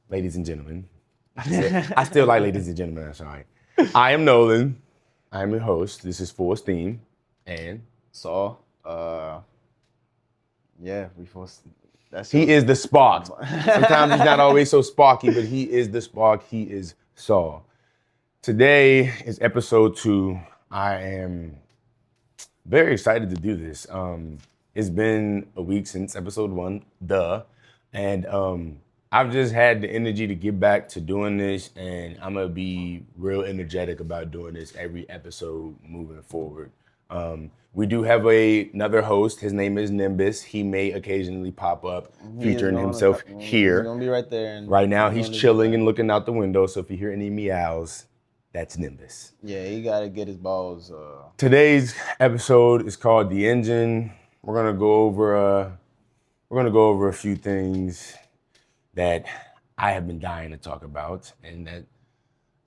ladies and gentlemen. I still like ladies and gentlemen, I'm sorry. I am Nolan. I am your host. This is Full Steam. And So, yeah, we forced. That's he is the spark. Sometimes he's not always so sparky, but he is the spark. He is Saul. Today is episode 2. I am very excited to do this. It's been a week since episode 1, and I've just had the energy to get back to doing this, and I'm gonna be real energetic about doing this every episode moving forward. We do have another host. His name is Nimbus. He may occasionally pop up, featuring himself here. He's gonna be right there. And right now, he's chilling and looking out the window. So if you hear any meows, that's Nimbus. Yeah, he gotta get his balls. Today's episode is called The Engine. We're gonna go over a few things that I have been dying to talk about, and that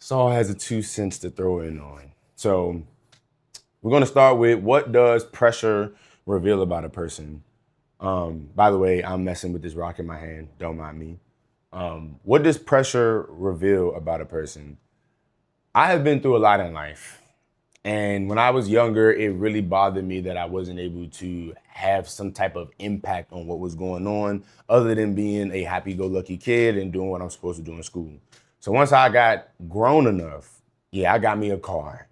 Saul has a 2 cents to throw in on. So we're gonna start with, what does pressure reveal about a person? By the way, I'm messing with this rock in my hand. Don't mind me. What does pressure reveal about a person? I have been through a lot in life. And when I was younger, it really bothered me that I wasn't able to have some type of impact on what was going on, other than being a happy-go-lucky kid and doing what I'm supposed to do in school. So once I got grown enough, I got me a car.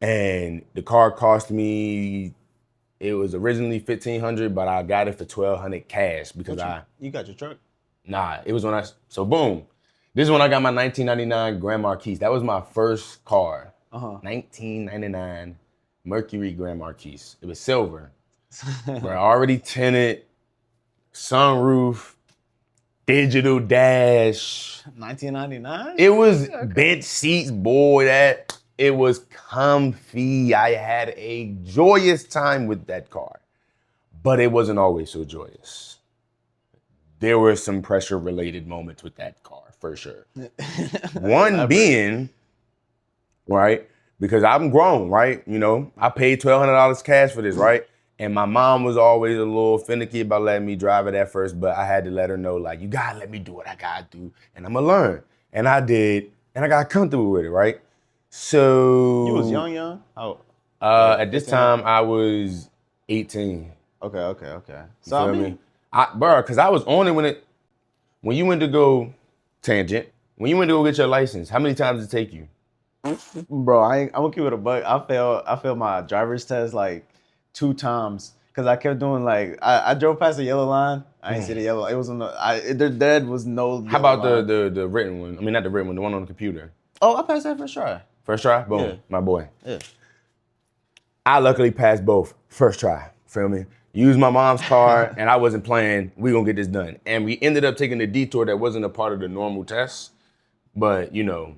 And the car cost me, it was originally $1,500, but I got it for $1,200 cash because You got your truck? Nah, it was when so boom. This is when I got my 1999 Grand Marquis. That was my first car. 1999 Mercury Grand Marquis. It was silver. We're already tinted, sunroof, digital dash. 1999? It was bench seats, boy. It was comfy. I had a joyous time with that car, but it wasn't always so joyous. There were some pressure-related moments with that car, for sure. One being, right, because I'm grown, right? You know, I paid $1,200 cash for this, right? And my mom was always a little finicky about letting me drive it at first, but I had to let her know, like, you gotta let me do what I gotta do, and I'm gonna learn. And I did, and I got comfortable with it, right? So You was young? How? At this time, I was 18. Okay. So I mean, because I was on it when you went to go tangent, when you went to go get your license, how many times did it take you? Bro, I'm gonna keep it a buck. I failed my driver's test like 2 times because I kept doing like I drove past the yellow line. I didn't see the yellow. It was on there was no. How about line. the written one? I mean, not the written one, the one on the computer. Oh, I passed that first try. First try? Boom, Yeah. my boy. Yeah. I luckily passed both first try. Feel me? Used my mom's car, and I wasn't playing. We gonna get this done. And we ended up taking a detour that wasn't a part of the normal test, but you know,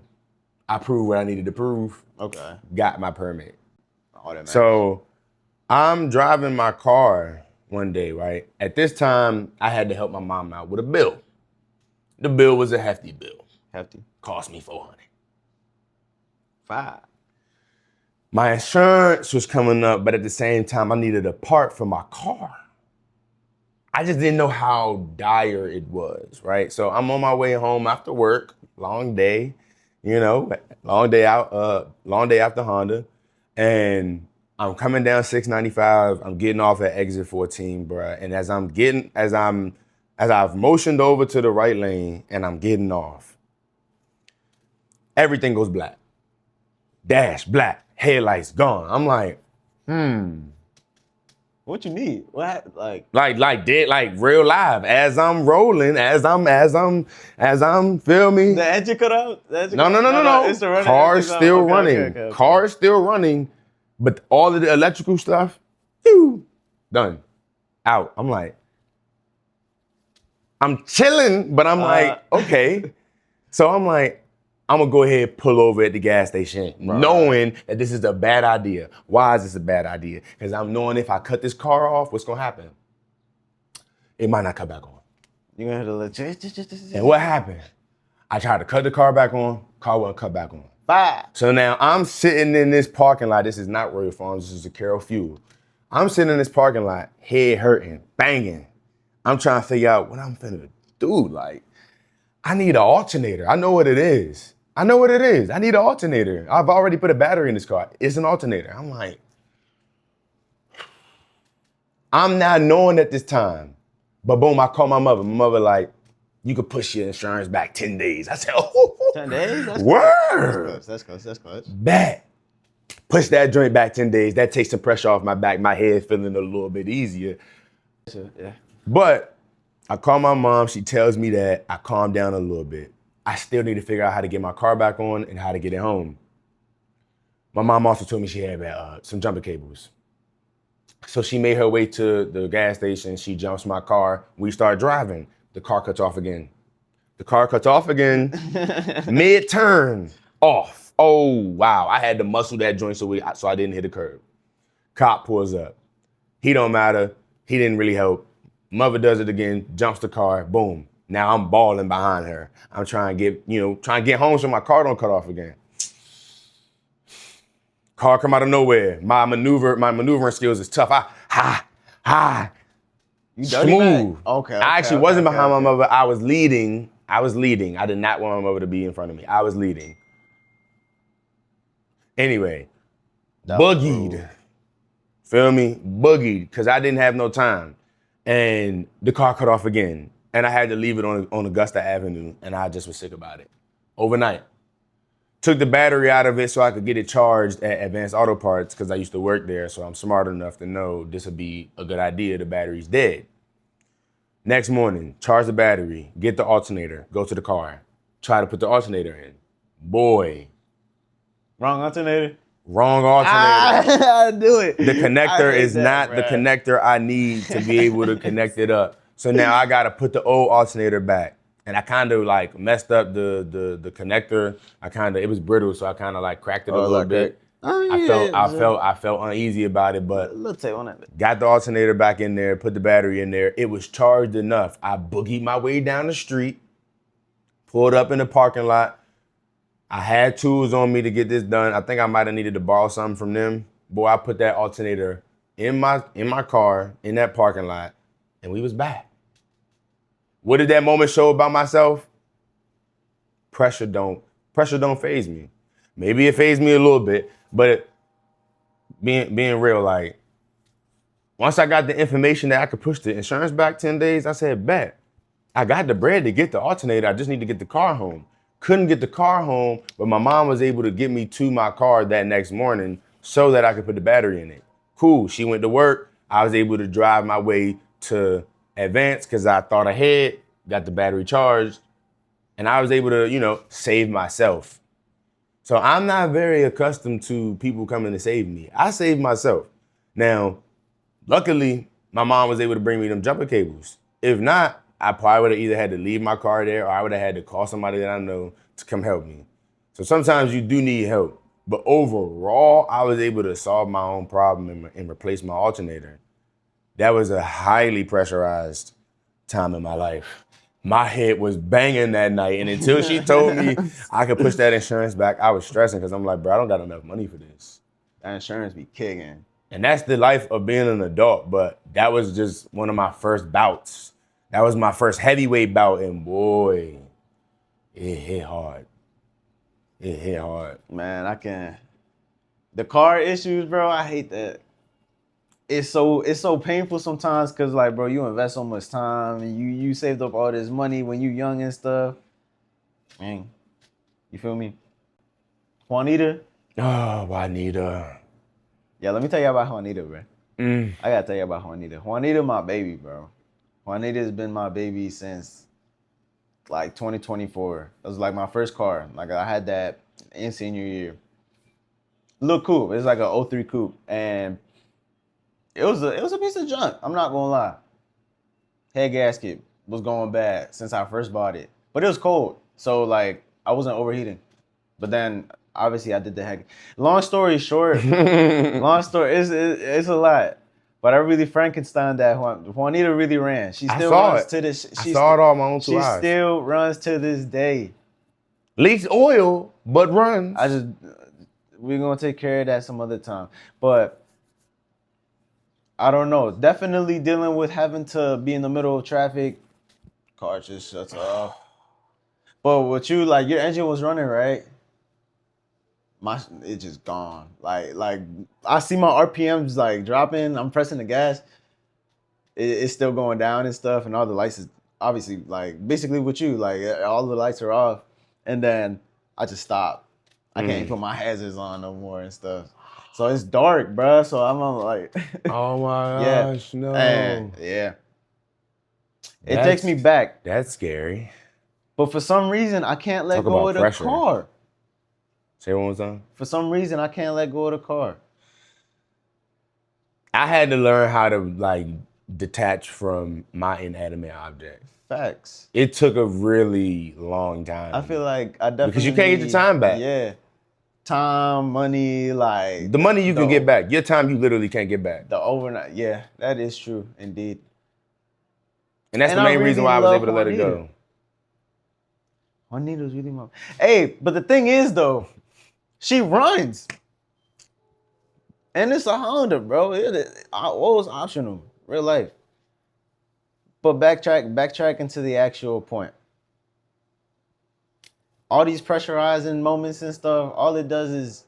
I proved what I needed to prove. Okay. Got my permit. All that matters. So I'm driving my car one day, right? At this time, I had to help my mom out with a bill. The bill was a hefty bill. Hefty. Cost me $400. 5. My insurance was coming up, but at the same time, I needed a part for my car. I just didn't know how dire it was, right? So I'm on my way home after work, long day, long day out, long day after Honda, and I'm coming down 695. I'm getting off at exit 14, bruh. And as I've motioned over to the right lane and I'm getting off, everything goes black. Dash black, headlights gone. I'm like, What you need? What like dead, like real live. As I'm rolling, as I'm feel me. the engine cut out? No. It's the running. Car's still running. Okay. Car's still running, but all of the electrical stuff, done. Out. I'm like, I'm chilling, but I'm like, okay. So I'm like, I'm gonna go ahead and pull over at the gas station, knowing that this is a bad idea. Why is this a bad idea? Because I'm knowing if I cut this car off, what's gonna happen? It might not come back on. You're gonna have to And what happened? I tried to cut the car back on, car wouldn't cut back on. 5. So now I'm sitting in this parking lot. This is not Royal Farms, this is a Carroll Fuel. I'm sitting in this parking lot, head hurting, banging. I'm trying to figure out what I'm finna do. Like, I need an alternator. I know what it is. I need an alternator. I've already put a battery in this car. It's an alternator. I'm like, I'm not knowing at this time. But boom, I call my mother. My mother like, you could push your insurance back 10 days. I said, oh, 10 days? That's word. That's close. Bet. Push that joint back 10 days. That takes some pressure off my back. My head feeling a little bit easier. Yeah. But I call my mom. She tells me that I calm down a little bit. I still need to figure out how to get my car back on and how to get it home. My mom also told me she had some jumper cables. So she made her way to the gas station. She jumps my car. We start driving. The car cuts off again. Mid-turn, off. Oh, wow. I had to muscle that joint so I didn't hit a curb. Cop pulls up. He don't matter. He didn't really help. Mother does it again, jumps the car, boom. Now I'm balling behind her. I'm trying to get home so my car don't cut off again. Car come out of nowhere. My maneuvering skills is tough. You dirty smooth. back? Okay. I actually wasn't behind my mother. I was leading. I did not want my mother to be in front of me. I was leading. Anyway, boogied. Feel me? Boogied, because I didn't have no time. And the car cut off again. And I had to leave it on Augusta Avenue, and I just was sick about it. Overnight. Took the battery out of it so I could get it charged at Advanced Auto Parts because I used to work there, so I'm smart enough to know this would be a good idea. The battery's dead. Next morning, charge the battery, get the alternator, go to the car, try to put the alternator in. Boy. Wrong alternator? Wrong alternator. I do it. The connector is not the connector I need to be able to connect it up. So now I gotta put the old alternator back. And I kind of like messed up the connector. It was brittle, so I kind of like cracked it a little bit. I felt uneasy about it, but got the alternator back in there, put the battery in there. It was charged enough. I boogied my way down the street, pulled up in the parking lot. I had tools on me to get this done. I think I might have needed to borrow something from them. Boy, I put that alternator in my car, in that parking lot, and we was back. What did that moment show about myself? Pressure don't faze me. Maybe it fazed me a little bit, but being real, like, once I got the information that I could push the insurance back 10 days, I said, bet. I got the bread to get the alternator. I just need to get the car home. Couldn't get the car home, but my mom was able to get me to my car that next morning so that I could put the battery in it. Cool, she went to work. I was able to drive my way to Advance because I thought ahead, got the battery charged, and I was able to, save myself. So I'm not very accustomed to people coming to save me. I saved myself. Now, luckily, my mom was able to bring me them jumper cables. If not, I probably would have either had to leave my car there or I would have had to call somebody that I know to come help me. So sometimes you do need help. But overall, I was able to solve my own problem and replace my alternator. That was a highly pressurized time in my life. My head was banging that night. And until she told me I could push that insurance back, I was stressing because I'm like, bro, I don't got enough money for this. That insurance be kicking. And that's the life of being an adult. But that was just one of my first bouts. That was my first heavyweight bout. And boy, it hit hard. It hit hard. Man, the car issues, bro, I hate that. It's so painful sometimes because, like, bro, you invest so much time and you saved up all this money when you young and stuff. Man, you feel me? Juanita? Oh, Juanita. Yeah, let me tell you about Juanita, bro. I gotta tell you about Juanita. Juanita, my baby, bro. Juanita's been my baby since, like, 2024. It was, like, my first car. Like, I had that in senior year. Look cool. It's like a 03 coupe. And it was a piece of junk. I'm not gonna lie. Head gasket was going bad since I first bought it, but it was cold, so like I wasn't overheating. But then obviously I did the heck. Long story short, it's a lot. But I really Frankenstein that Juanita really ran. She still runs to this. I saw it all my own two eyes. She still runs to this day. Leaks oil, but runs. We're gonna take care of that some other time. But I don't know. Definitely dealing with having to be in the middle of traffic. Car just shuts off. But with you, like your engine was running, right? It just gone. Like I see my RPMs like dropping. I'm pressing the gas. It's still going down and stuff, and all the lights is obviously like basically with you, like all the lights are off, and then I just stop. I can't even put my hazards on no more and stuff. So it's dark, bruh. So I'm like, Oh my yeah, gosh, no. and yeah. It takes me back, That's scary. but for some reason I can't let Talk go about of the pressure. car. Say it one more time. For some reason I can't let go of the car. I had to learn how to like detach from my inanimate object. Facts. It took a really long time. I feel like I definitely because you can't get your time back. Yeah, time, money, like The money you can get back. Your time you literally can't get back. The overnight, yeah, that is true, indeed. And that's And the main I reason really why I was love able to let it Juanita. go. Juanita's really my. Hey, but the thing is though, she runs, and it's a Honda, bro. What was optional, real life. But backtracking to the actual point. All these pressurizing moments and stuff, all it does is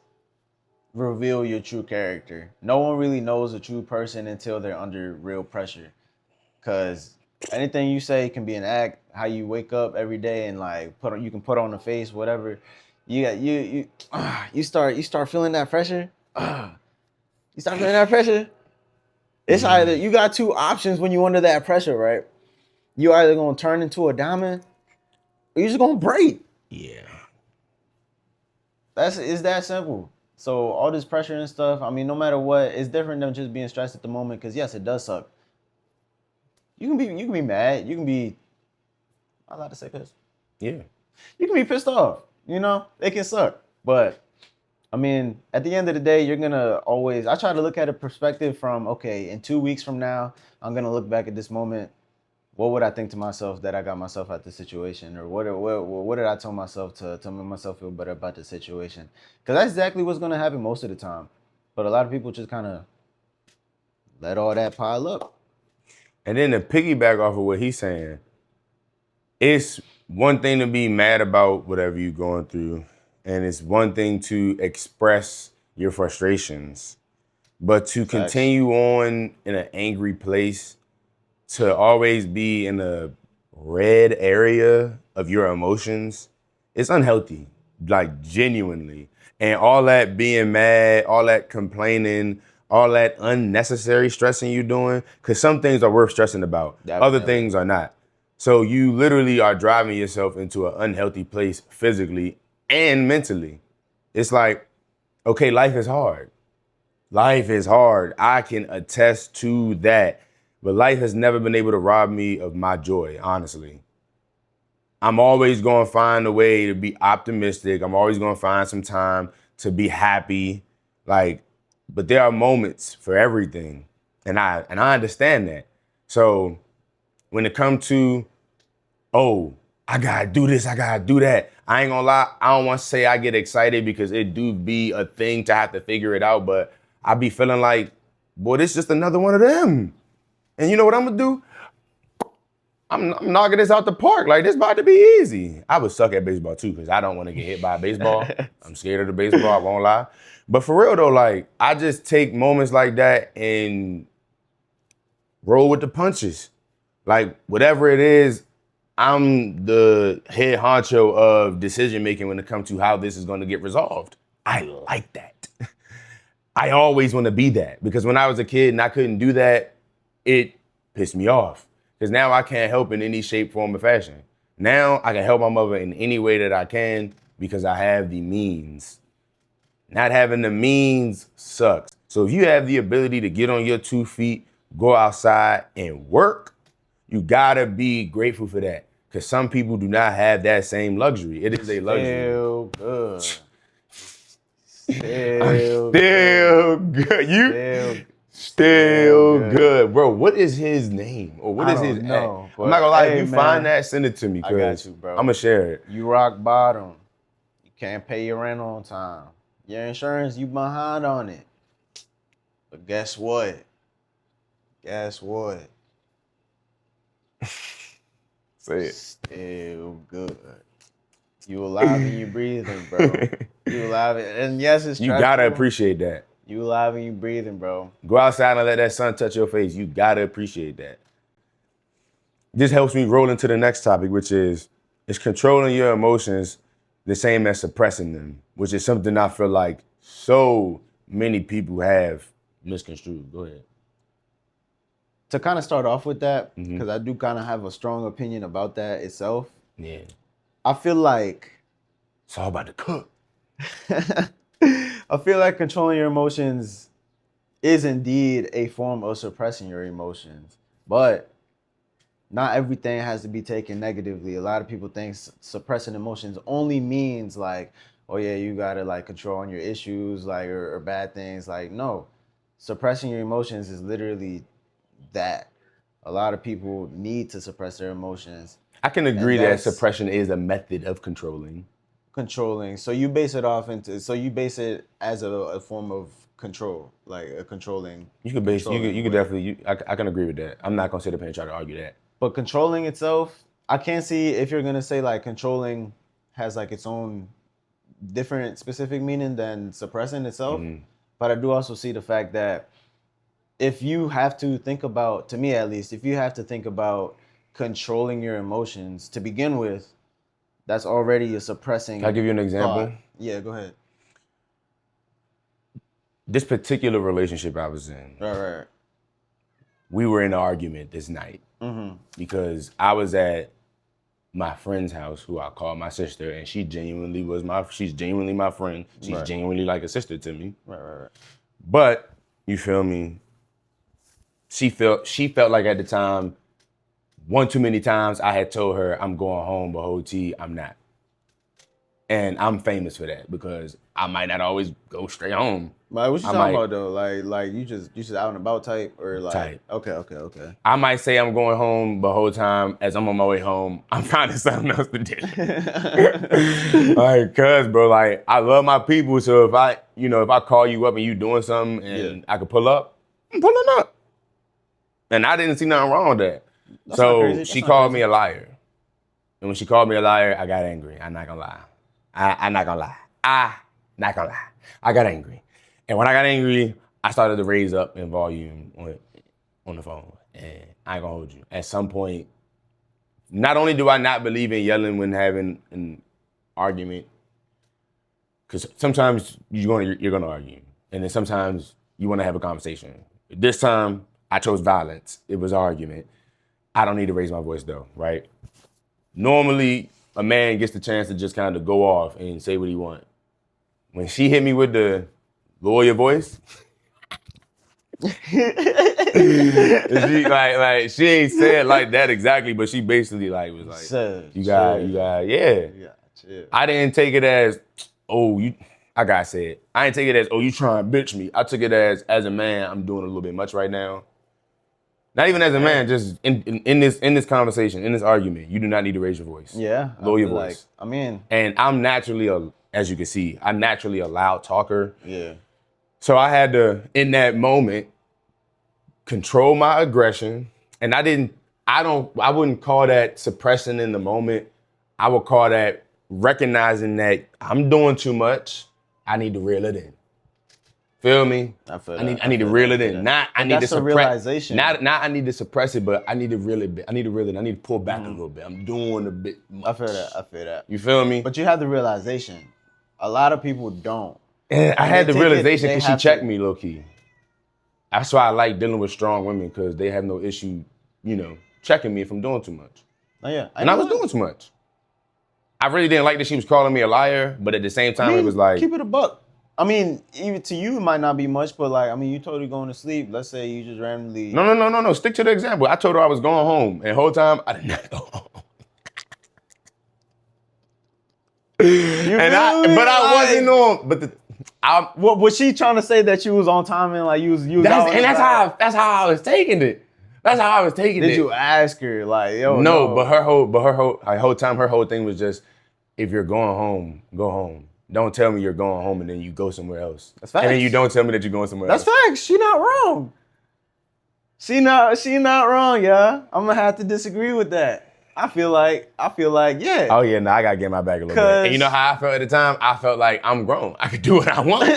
reveal your true character. No one really knows a true person until they're under real pressure. Cause anything you say can be an act. How you wake up every day and like you can put on a face, whatever. You start feeling that pressure. You start feeling that pressure. It's either you got two options when you under that pressure, right? You either gonna turn into a diamond, or you just gonna break. Yeah. It's that simple. So all this pressure and stuff, I mean, no matter what, it's different than just being stressed at the moment. Because yes, it does suck. You can be mad. You can be. I'm allowed to say pissed. Yeah. You can be pissed off. You know, it can suck. But I mean, at the end of the day, you're gonna always. I try to look at a perspective from okay, in 2 weeks from now, I'm gonna look back at this moment. What would I think to myself that I got myself out this situation, or what did I tell myself to make myself feel better about the situation? Because that's exactly what's gonna happen most of the time. But a lot of people just kind of let all that pile up. And then to piggyback off of what he's saying, it's one thing to be mad about whatever you're going through, and it's one thing to express your frustrations. But to continue on in an angry place, to always be in a red area of your emotions, it's unhealthy, like genuinely. And all that being mad, all that complaining, all that unnecessary stressing you're doing, because some things are worth stressing about. Definitely. Other things are not. So you literally are driving yourself into an unhealthy place physically and mentally. It's like, okay, life is hard. Life is hard. I can attest to that. But life has never been able to rob me of my joy, honestly. I'm always going to find a way to be optimistic. I'm always going to find some time to be happy. But there are moments for everything. And I understand that. So when it comes to, oh, I gotta do this, I gotta do that. I ain't gonna lie, I don't want to say I get excited because it do be a thing to have to figure it out, but I be feeling like, boy, this is just another one of them. And you know what I'm gonna do? I'm knocking this out the park. Like, this about to be easy. I would suck at baseball too, because I don't want to get hit by a baseball. I'm scared of the baseball, I won't lie. But for real though, like, I just take moments like that and roll with the punches. Like, whatever it is, I'm the head honcho of decision making when it comes to how this is gonna get resolved. I like that. I always want to be that, because when I was a kid and I couldn't do that, it pissed me off. Because now I can't help in any shape, form, or fashion. Now I can help my mother in any way that I can because I have the means. Not having the means sucks. So if you have the ability to get on your 2 feet, go outside and work, you gotta be grateful for that. Because some people do not have that same luxury. It is a luxury. Still good. Still good. Still good. Bro, what is his name? Or what is his act? I'm not gonna lie, if you find that, send it to me. I got you, bro. I'm gonna share it. You rock bottom. You can't pay your rent on time. Your insurance, you behind on it. But guess what? Say it. Still good. You alive and you breathing, bro. You alive and yes, it's You stressful. gotta appreciate that. You alive and you breathing, bro. Go outside and let that sun touch your face. You gotta appreciate that. This helps me roll into the next topic, which is controlling your emotions the same as suppressing them, which is something I feel like so many people have misconstrued. Go ahead. To kind of start off with that, because I do kind of have a strong opinion about that itself. Yeah. I feel like It's all about the cook. I feel like controlling your emotions is indeed a form of suppressing your emotions, but not everything has to be taken negatively. A lot of people think suppressing emotions only means like, oh yeah, you gotta like control on your issues, like or bad things. Like no, suppressing your emotions is literally that. A lot of people need to suppress their emotions. I can agree that that's- suppression is a method of controlling. Controlling. So you base it off into. So you base it as a form of control, like a controlling. You could base. You controlling could way. definitely. I can agree with that. I'm not gonna sit up here and try to argue that. But controlling itself, I can't see if you're gonna say like controlling has like its own different specific meaning than suppressing itself. But I do also see the fact that if you have to think about, to me at least, if you have to think about controlling your emotions to begin with, that's already a suppressing. Can I give you an example? thought. Yeah, go ahead. This particular relationship I was in, Right. we were in an argument this night because I was at my friend's house, who I call my sister, and she's genuinely my friend. She's Right. genuinely like a sister to me. Right. But you feel me? She felt like at the time, one too many times I had told her I'm going home, but whole T, I'm not. And I'm famous for that because I might not always go straight home. Like, what you I talking might- about though? Like you just out and about type or like Type. Okay. I might say I'm going home, but whole time as I'm on my way home, I'm finding something else to do. Like, cuz bro, like I love my people, so if I call you up and you doing something and I could pull up, I'm pulling up. And I didn't see nothing wrong with that. That's not So crazy. That's she not called crazy. me a liar. And when she called me a liar, I got angry. I'm not gonna lie. I'm not gonna lie. I got angry. And when I got angry, I started to raise up in volume on the phone. And I ain't gonna hold you. At some point, not only do I not believe in yelling when having an argument, because sometimes you're gonna argue. And then sometimes you wanna have a conversation. This time, I chose violence. It was an argument. I don't need to raise my voice though, right? Normally, a man gets the chance to just kind of go off and say what he wants. When she hit me with the lawyer voice, she ain't said like that exactly, but she basically like was like, Said, you got, yeah. Yeah, chill. I didn't take it as, I gotta say it. I didn't take it as, you trying to bitch me. I took it as a man, I'm doing a little bit much right now. Not even as a man, just in this conversation, in this argument, you do not need to raise your voice. Yeah. Lower your feel voice. Like, I mean, And I'm naturally, as you can see, I'm naturally a loud talker. yeah. So I had to, in that moment, control my aggression. And I wouldn't call that suppressing in the moment. I would call that recognizing that I'm doing too much. I need to reel it in. Feel me? I feel I that. need to reel it in. Not I need to That's a suppress. realization. Not I need to suppress it, but I need to reel it. I need to reel it. I need to pull back a little bit. I'm doing a bit much. I feel that. You feel me? But you have the realization. A lot of people don't. And I had the they take it- realization they because she have checked to- me low key. That's why I like dealing with strong women because they have no issue, checking me if I'm doing too much. Oh yeah. And I was doing too much. I really didn't like that she was calling me a liar, but at the same time, it was like, keep it a buck. I mean, even to you, it might not be much, but like, I mean, you told her going to sleep. Let's say you just randomly. no. Stick to the example. I told her I was going home, and the whole time I did not go home. But I wasn't on. But What was she trying to say that you was on time and like you was out and about? that's how I was taking it. That's how I was taking it. Did you ask her like, yo? No, but her whole time, her whole thing was just, if you're going home, go home. Don't tell me you're going home and then you go somewhere else. That's facts. And then you don't tell me that you're going somewhere That's else. facts. She not wrong. She not wrong, yeah. I'm gonna have to disagree with that. I feel like, yeah. Oh yeah, no, I gotta get my bag a little bit. And you know how I felt at the time? I felt like I'm grown. I could do what I want.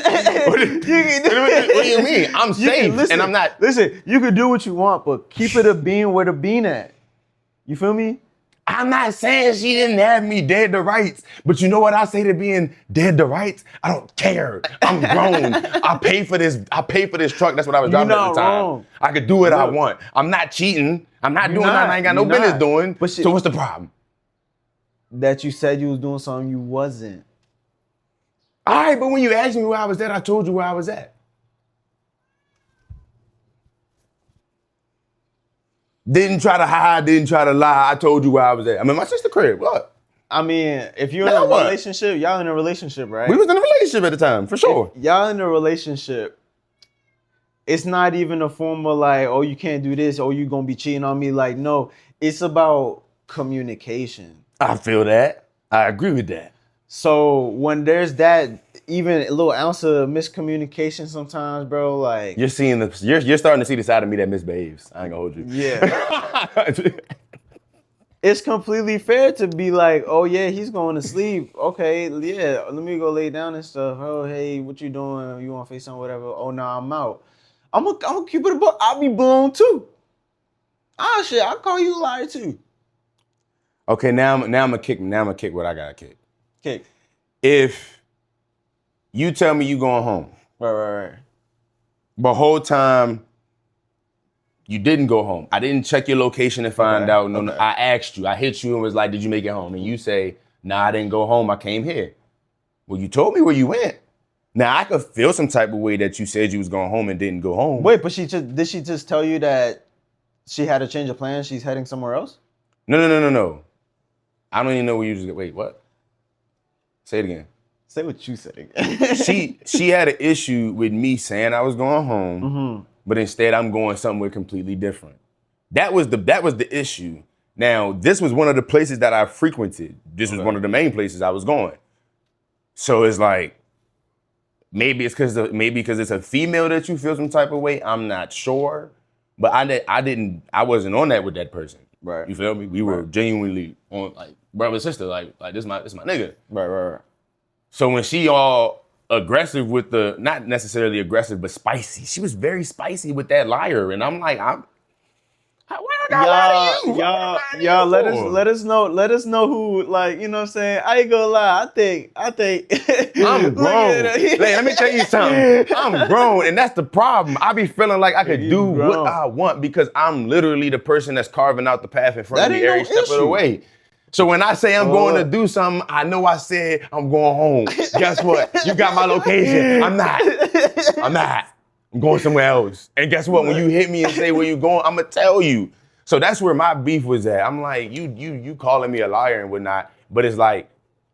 What do you mean? I'm safe, and I'm not. Listen, you can do what you want, but keep it a bean where the bean at. You feel me? I'm not saying she didn't have me dead to rights, but you know what I say to being dead to rights? I don't care. I'm grown. I pay for this. I pay for this truck. That's what I was driving at the time. Wrong. I could do what I Look. want. I'm not cheating. I'm not doing You're nothing I ain't got no You're business not. doing. But So what's the problem? That you said you was doing something you wasn't. All right, but when you asked me where I was at, I told you where I was at. Didn't try to hide, didn't try to lie. I told you where I was at. I'm in my sister's crib. What? I mean, if you're in Now a what? relationship, y'all in a relationship, right? We was in a relationship at the time, for sure. If y'all in a relationship, it's not even a form of like, oh, you can't do this, or you gonna be cheating on me. Like, no, it's about communication. I feel that. I agree with that. So when there's that even a little ounce of miscommunication sometimes, bro, like You're seeing the you're starting to see the side of me that misbehaves. I ain't gonna hold you. yeah. It's completely fair to be like, oh yeah, he's going to sleep. Okay, yeah, let me go lay down and stuff. Oh, hey, what you doing? You want to FaceTime, whatever? Oh, no, I'm out. I'm gonna keep it a buck. I'll be blown too. Ah, shit, I'll call you a liar too. Okay, now I'm gonna kick what I gotta kick. Okay. If you tell me you going home, Right. but whole time you didn't go home. I didn't check your location and find out. No, I asked you. I hit you and was like, did you make it home? And you say, nah, I didn't go home. I came here. Well, you told me where you went. Now, I could feel some type of way that you said you was going home and didn't go home. Wait, but did she just tell you that she had a change of plans? She's heading somewhere else? No. I don't even know where you just, wait, what? Say it again. Say what you said again. She had an issue with me saying I was going home. Mm-hmm. But instead I'm going somewhere completely different. That was the issue. Now, this was one of the places that I frequented. This was one of the main places I was going. So it's like, maybe it's because it's a female that you feel some type of way. I'm not sure. But I wasn't on that with that person. Right. You feel me? We were genuinely on like brother, sister, like this my nigga. Right. So when she all aggressive with not necessarily aggressive, but spicy. She was very spicy with that liar. And I'm like, why I gotta lie to you? Y'all, let us know who, like, you know what I'm saying? I ain't gonna lie. I think I'm grown. Let me tell you something. I'm grown, and that's the problem. I be feeling like I could do what I want because I'm literally the person that's carving out the path in front of me every step of the way. So when I say I'm going to do something, I know I said I'm going home. Guess what? You got my location. I'm not. I'm going somewhere else. And guess what? When you hit me and say where you going, I'm gonna tell you. So that's where my beef was at. I'm like, you calling me a liar and whatnot, but it's like,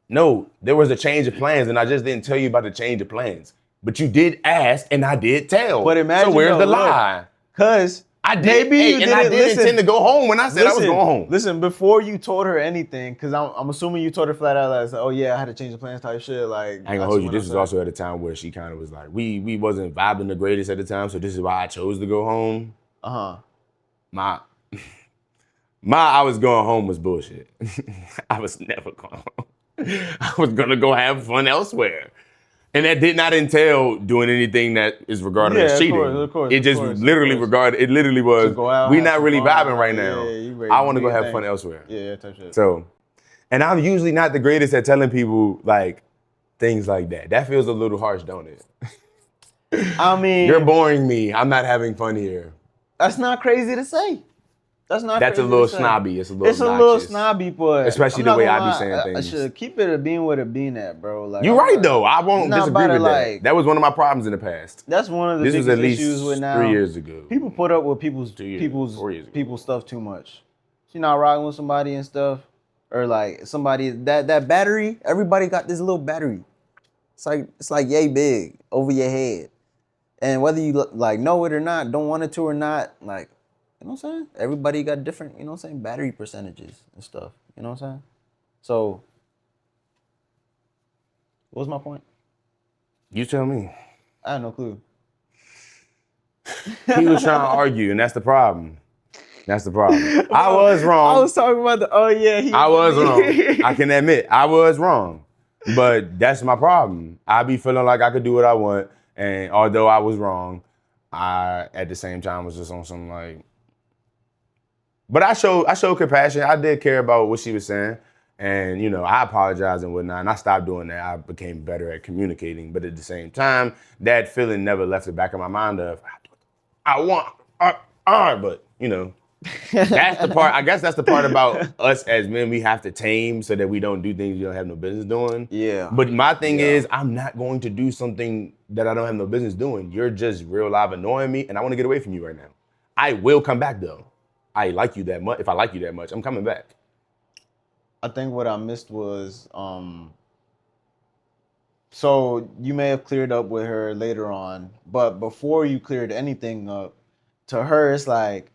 no, there was a change of plans, and I just didn't tell you about the change of plans. But you did ask, and I did tell. But imagine, so where's the lie? Cause I did, I didn't intend to go home when I said I was going home. Listen, before you told her anything, because I'm assuming you told her flat out, like, oh yeah, I had to change the plans type shit. Like, I ain't gonna hold you. This was also at a time where she kind of was like, we wasn't vibing the greatest at the time, so this is why I chose to go home. My I was going home was bullshit. I was never going home. I was gonna go have fun elsewhere. And that did not entail doing anything that is regarded as cheating. Of course, it literally was, we not really vibing right now. I want to go have fun elsewhere. Yeah, type shit. So, and I'm usually not the greatest at telling people like things like that. That feels a little harsh, don't it? I mean, you're boring me. I'm not having fun here. That's not crazy to say. That's a little snobby. It's a little snobby, but especially the way I be saying things. I should keep it a bean with a bean at, bro. Like, you're right though. I won't disagree with that. Like, that was one of my problems in the past. That's one of the biggest issues with now. 3 years ago. People put up with people's stuff too much. You're not riding with somebody and stuff, or like somebody that battery. Everybody got this little battery. It's like yay big over your head, and whether you like know it or not, don't want it to or not, like. You know what I'm saying? Everybody got different, you know what I'm saying, battery percentages and stuff. You know what I'm saying? So, what was my point? You tell me. I have no clue. He was trying to argue, and that's the problem. That's the problem. I was wrong. I was talking about I was wrong. I can admit, I was wrong. But that's my problem. I be feeling like I could do what I want. And although I was wrong, I, at the same time, was just on some like, but I showed compassion. I did care about what she was saying. And, you know, I apologized and whatnot, and I stopped doing that. I became better at communicating. But at the same time, that feeling never left the back of my mind of, but, you know, that's the part, I guess that's the part about us as men we have to tame so that we don't do things we don't have no business doing. Yeah. But my thing is, I'm not going to do something that I don't have no business doing. You're just real live annoying me, and I want to get away from you right now. I will come back, though. I like you that much. If I like you that much, I'm coming back. I think what I missed was, so you may have cleared up with her later on, but before you cleared anything up, to her it's like,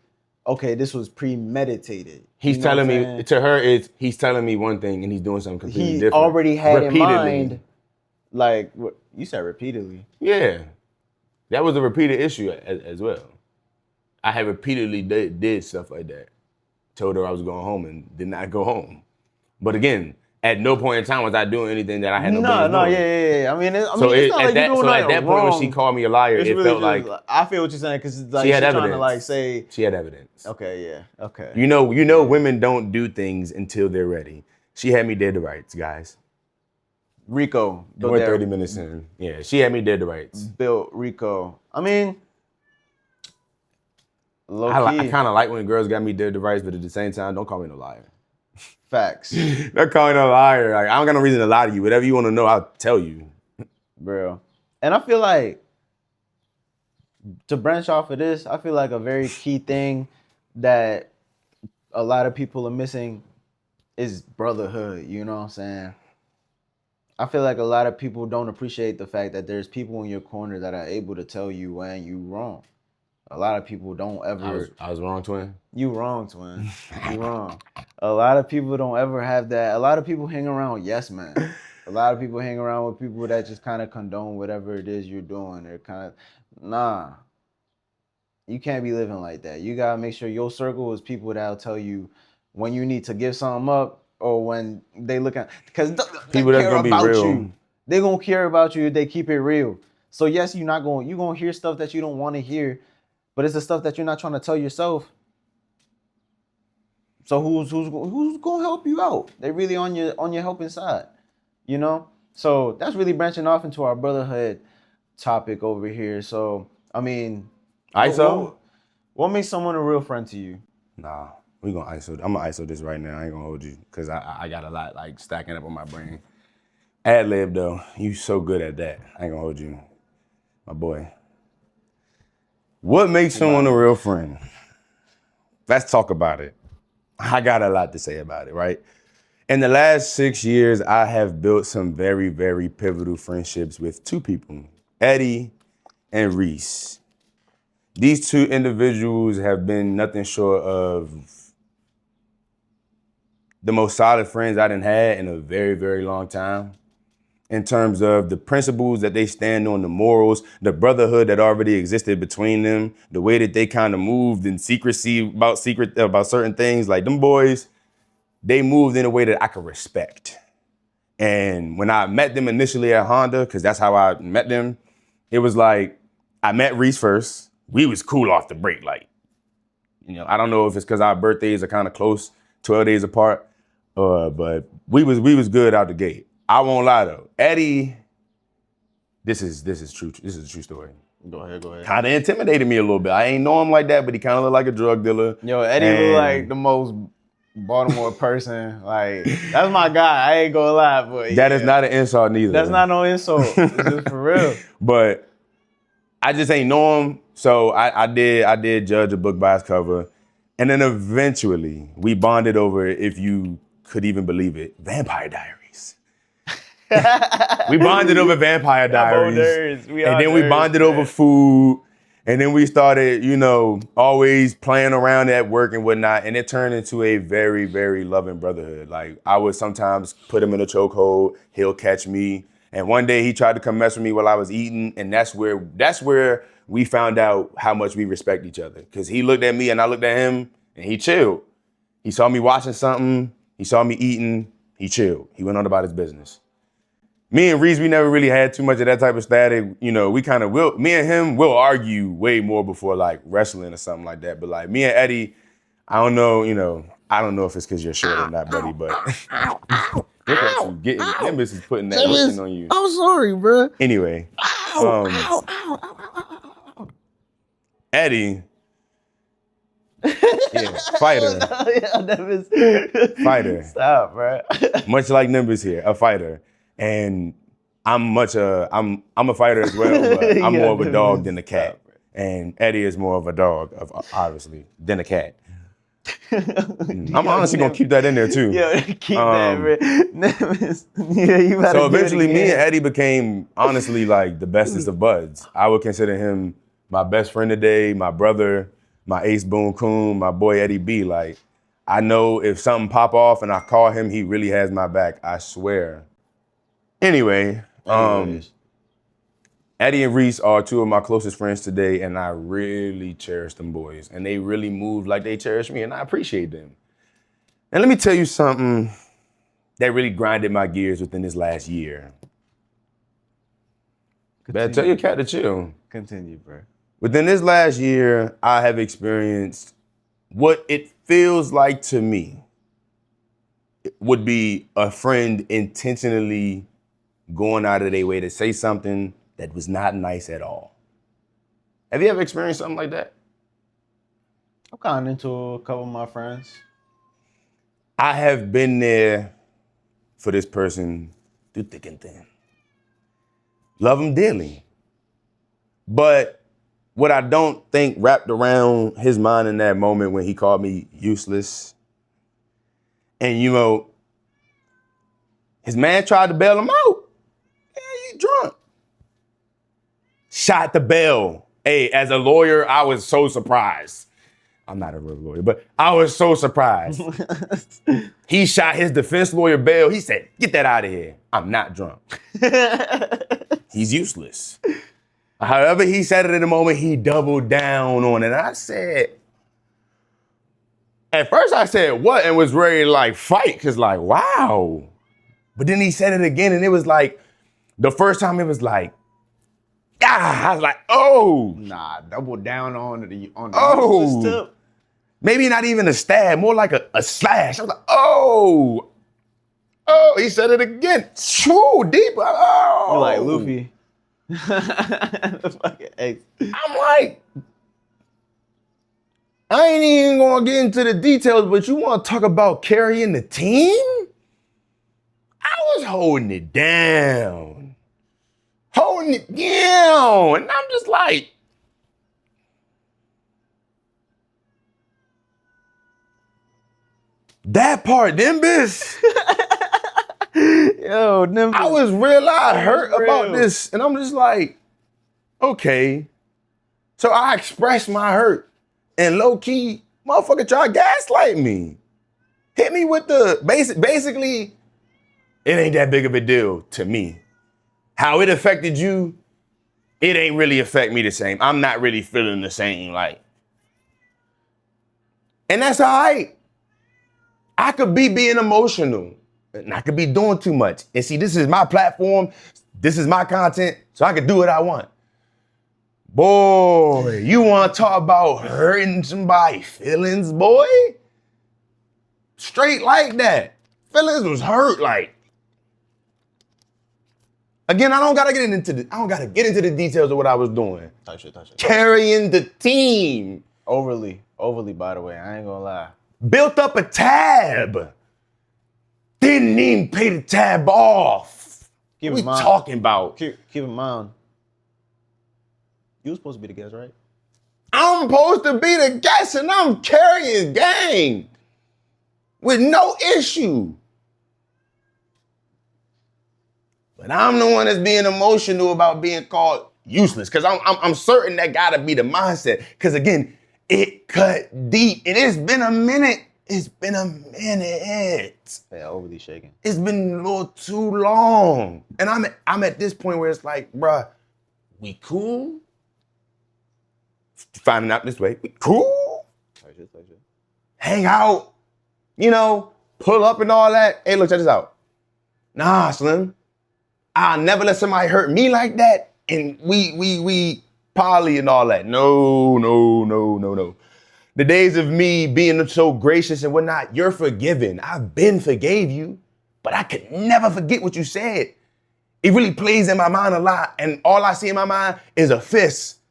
okay, this was premeditated. He's telling me, to her, he's telling me one thing and he's doing something completely different. He already had in Repeatedly. mind, like, what you said repeatedly. Yeah, that was a repeated issue as well. I had repeatedly did stuff like that. Told her I was going home and did not go home. But again, at no point in time was I doing anything that I had no business doing. Yeah. I mean, it's not So like you doing at that point when she called me a liar, it really felt like I feel what you're saying because it's like she had she's trying evidence. to like say She had evidence. Okay, yeah, okay. You know, women don't do things until they're ready. She had me dead to rights, guys. Rico. We're 30 minutes in. Yeah, she had me dead to rights. Built Rico. I mean, low key. I kind of like when girls got me dead to rights, but at the same time, don't call me no liar. Facts. Don't call me no liar. Like, I don't got no reason to lie to you. Whatever you want to know, I'll tell you. Bro. And I feel like, to branch off of this, I feel like a very key thing that a lot of people are missing is brotherhood, you know what I'm saying? I feel like a lot of people don't appreciate the fact that there's people in your corner that are able to tell you when you wrong. A lot of people don't ever... I was wrong, twin? You wrong, twin. You wrong. A lot of people don't ever have that. A lot of people hang around yes men. A lot of people hang around with people that just kind of condone whatever it is you're doing. They're kind of... Nah. You can't be living like that. You got to make sure your circle is people that'll tell you when you need to give something up or when they look at... Because people that's going to be real. You. They're going to care about you if they keep it real. So yes, you're going to hear stuff that you don't want to hear, but it's the stuff that you're not trying to tell yourself. So who's going to help you out? They're really on your helping side, you know? So that's really branching off into our brotherhood topic over here. So, I mean... ISO? What makes someone a real friend to you? Nah, we gonna ISO. I'm gonna ISO this right now. I ain't gonna hold you because I got a lot like stacking up on my brain. Ad lib though, you so good at that. I ain't gonna hold you, my boy. What makes someone a real friend? Let's talk about it. I got a lot to say about it, right? In the last 6 years, I have built some very, very pivotal friendships with two people, Eddie and Reese. These two individuals have been nothing short of the most solid friends I done had in a very, very long time. In terms of the principles that they stand on, the morals, the brotherhood that already existed between them, the way that they kind of moved in secrecy about certain things. Like them boys, they moved in a way that I could respect. And when I met them initially at Honda, because that's how I met them, it was like I met Reese first. We was cool off the break. Like, you know, I don't know if it's because our birthdays are kind of close, 12 days apart, but we was good out the gate. I won't lie though, Eddie. This is true. This is a true story. Go ahead. Kind of intimidated me a little bit. I ain't know him like that, but he kind of looked like a drug dealer. Yo, Eddie look like the most Baltimore person. Like, that's my guy. I ain't gonna lie, but that is not an insult neither. That's not no insult. It's just for real. But I just ain't know him. So I did judge a book by its cover. And then eventually we bonded over, if you could even believe it, Vampire Diaries. We bonded over Vampire Diaries. And then we bonded over food. And then we started, you know, always playing around at work and whatnot. And it turned into a very, very loving brotherhood. Like, I would sometimes put him in a chokehold. He'll catch me. And one day he tried to come mess with me while I was eating. And that's where we found out how much we respect each other. Because he looked at me and I looked at him. and he chilled. He saw me watching something. He saw me eating. He chilled. He went on about his business. Me and Reese, we never really had too much of that type of static. You know, we kind of will. Me and him will argue way more before like wrestling or something like that. But like me and Eddie, I don't know. You know, I don't know if it's because you're short or not, buddy. But look at you getting Nimbus is putting that looking on you. I'm sorry, bro. Anyway, Eddie. Yeah, fighter. Fighter. Stop, bro. Much like Nimbus here, a fighter. And I'm a fighter as well, but I'm more of a dog than a cat. And Eddie is more of a dog, obviously, than a cat. I'm honestly gonna keep that in there too. Yeah, keep that, bro. Yeah, you better. So eventually me and Eddie became honestly like the bestest of buds. I would consider him my best friend today, my brother, my ace Boone Coon, my boy Eddie B. Like, I know if something pop off and I call him, he really has my back. I swear. Anyway, Eddie and Reese are two of my closest friends today, and I really cherish them boys. And they really move like they cherish me, and I appreciate them. And let me tell you something that really grinded my gears within this last year. Better tell your cat to chill. Continue, bro. Within this last year, I have experienced what it feels like to me would be a friend intentionally going out of their way to say something that was not nice at all. Have you ever experienced something like that? I've gotten into a couple of my friends. I have been there for this person through thick and thin. Love them dearly. But what I don't think wrapped around his mind in that moment when he called me useless, and you know, his man tried to bail him out. Yeah, you drunk. Shot the bell. Hey, as a lawyer, I was so surprised. I'm not a real lawyer, but I was so surprised. He shot his defense lawyer bail. He said, get that out of here. I'm not drunk. He's useless. However he said it in the moment, he doubled down on it. I said, at first I said, what? And was ready to like fight, cause like, wow. But then he said it again and it was like, the first time it was like, I was like, oh. Nah, double down on the Oh. tip. Maybe not even a stab, more like a slash. I was like, oh. Oh, he said it again. Shoo, deeper. Oh. You're like Luffy. Fucking Ace. I'm like, I ain't even gonna get into the details, but you wanna talk about carrying the team? I was holding it down. Holding it down. And I'm just like, that part, Nimbus. Yo, Nimbus. I was real hurt real. about this. And I'm just like, okay. So I expressed my hurt. And low key, motherfucker tried to gaslight me. Hit me with the basically, it ain't that big of a deal to me. How it affected you, it ain't really affect me the same. I'm not really feeling the same, like. And that's all right. I could be being emotional and I could be doing too much. And see, this is my platform. This is my content, so I can do what I want. Boy, you want to talk about hurting somebody's feelings, boy? Straight like that. Feelings was hurt like. Again, I don't gotta get into the details of what I was doing. Touch it. Carrying the team. Overly, by the way. I ain't gonna lie. Built up a tab. Didn't even pay the tab off. Keep What in we mind. talking about? Keep in mind. You was supposed to be the guest, right? I'm supposed to be the guest and I'm carrying gang with no issue. But I'm the one that's being emotional about being called useless, because I'm certain that gotta be the mindset. Because again, it cut deep. And it's been a minute. It's been a minute. Yeah, overly shaking. It's been a little too long. And I'm at this point where it's like, bruh, we cool? Finding out this way, we cool? Touch it. hang out, pull up and all that. Hey, look, check this out. Nah, Slim. I'll never let somebody hurt me like that. And we poly and all that. No. The days of me being so gracious and whatnot, you're forgiven. I've been forgave you, but I could never forget what you said. It really plays in my mind a lot, and all I see in my mind is a fist.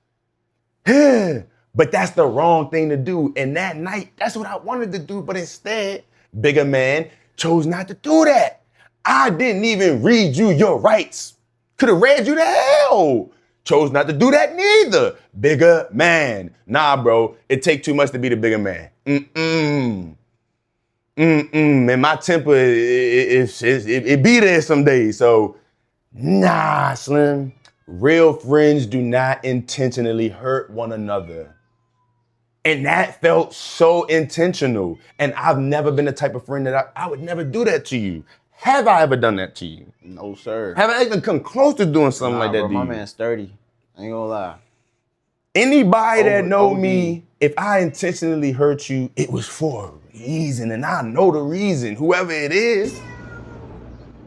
But that's the wrong thing to do. And that night, that's what I wanted to do, but instead, bigger man chose not to do that. I didn't even read you your rights. Could have read you to hell. Chose not to do that neither. Bigger man. Nah, bro, it take too much to be the bigger man. And my temper, it be there some days. So, nah, Slim. Real friends do not intentionally hurt one another. And that felt so intentional. And I've never been the type of friend that I would never do that to you. Have I ever done that to you? No, sir. Have I even come close to doing something like that bro, to you? my man's sturdy. I ain't gonna lie. Anybody that know OD. me, if I intentionally hurt you, it was for a reason, and I know the reason, whoever it is.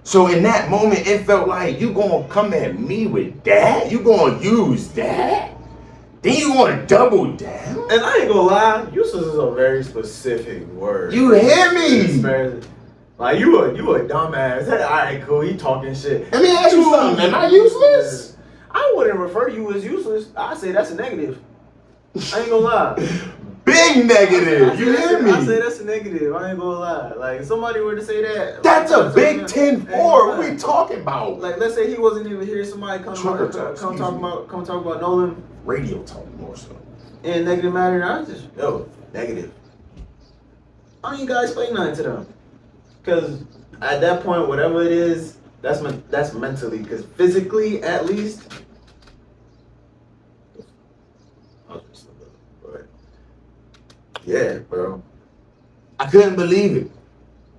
So in that moment, it felt like you gonna come at me with that? You gonna use that? Then you gonna double down? And I ain't gonna lie, useless is a very specific word. You hear me? It's very- Like you a dumbass. Hey, all right, cool. You talking shit. Let me ask you something. Am I useless? I wouldn't refer to you as useless. I say that's a negative. I ain't gonna lie. Big negative. You hear me? I say that's a negative. I ain't gonna lie. Like if somebody were to say that. That's like, a Big 10-4. What like, we talking about? Like let's say he wasn't even here. Somebody come Trucker talk, talk, come talk about Nolan Radio talk more so. in negative matter. I was just negative. I don't even gotta explain nothing to them. Because at that point, whatever it is, that's mentally. Because physically, at least, but yeah, bro. I couldn't believe it.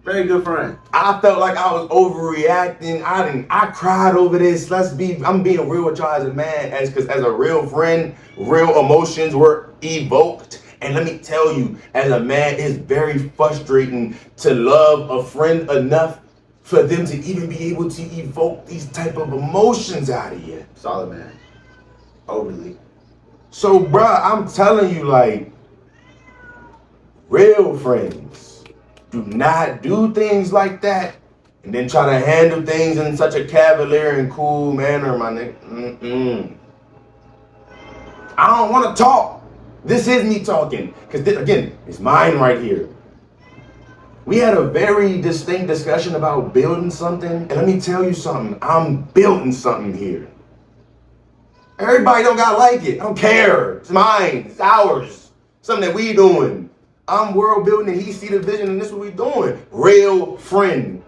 Very good friend. I felt like I was overreacting. I cried over this. I'm being real with y'all as a man, because as a real friend, real emotions were evoked. And let me tell you, as a man, it's very frustrating to love a friend enough for them to even be able to evoke these type of emotions out of you. Solid man. Overly. So, bruh, I'm telling you, like, real friends do not do things like that and then try to handle things in such a cavalier and cool manner, my nigga. I don't want to talk. This is me talking, because again, it's mine right here. We had a very distinct discussion about building something, and let me tell you something, I'm building something here. Everybody don't gotta like it, I don't care. It's mine, it's ours, something that we doing. I'm world building and he see the vision and this is what we doing. Real friend.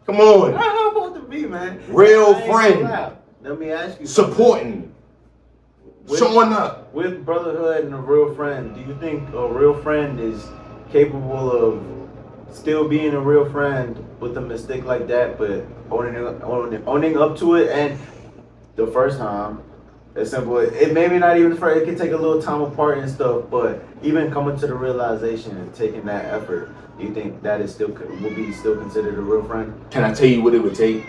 Come on. How about to be, man? Real I ain't friend. gonna lie. Let me ask you. Supporting. Showing up. With brotherhood and a real friend, do you think a real friend is capable of still being a real friend with a mistake like that, but owning up to it? And the first time, it's simple. It maybe not even the first. It can take a little time apart and stuff, but even coming to the realization and taking that effort, do you think that is will be still considered a real friend? Can I tell you what it would take?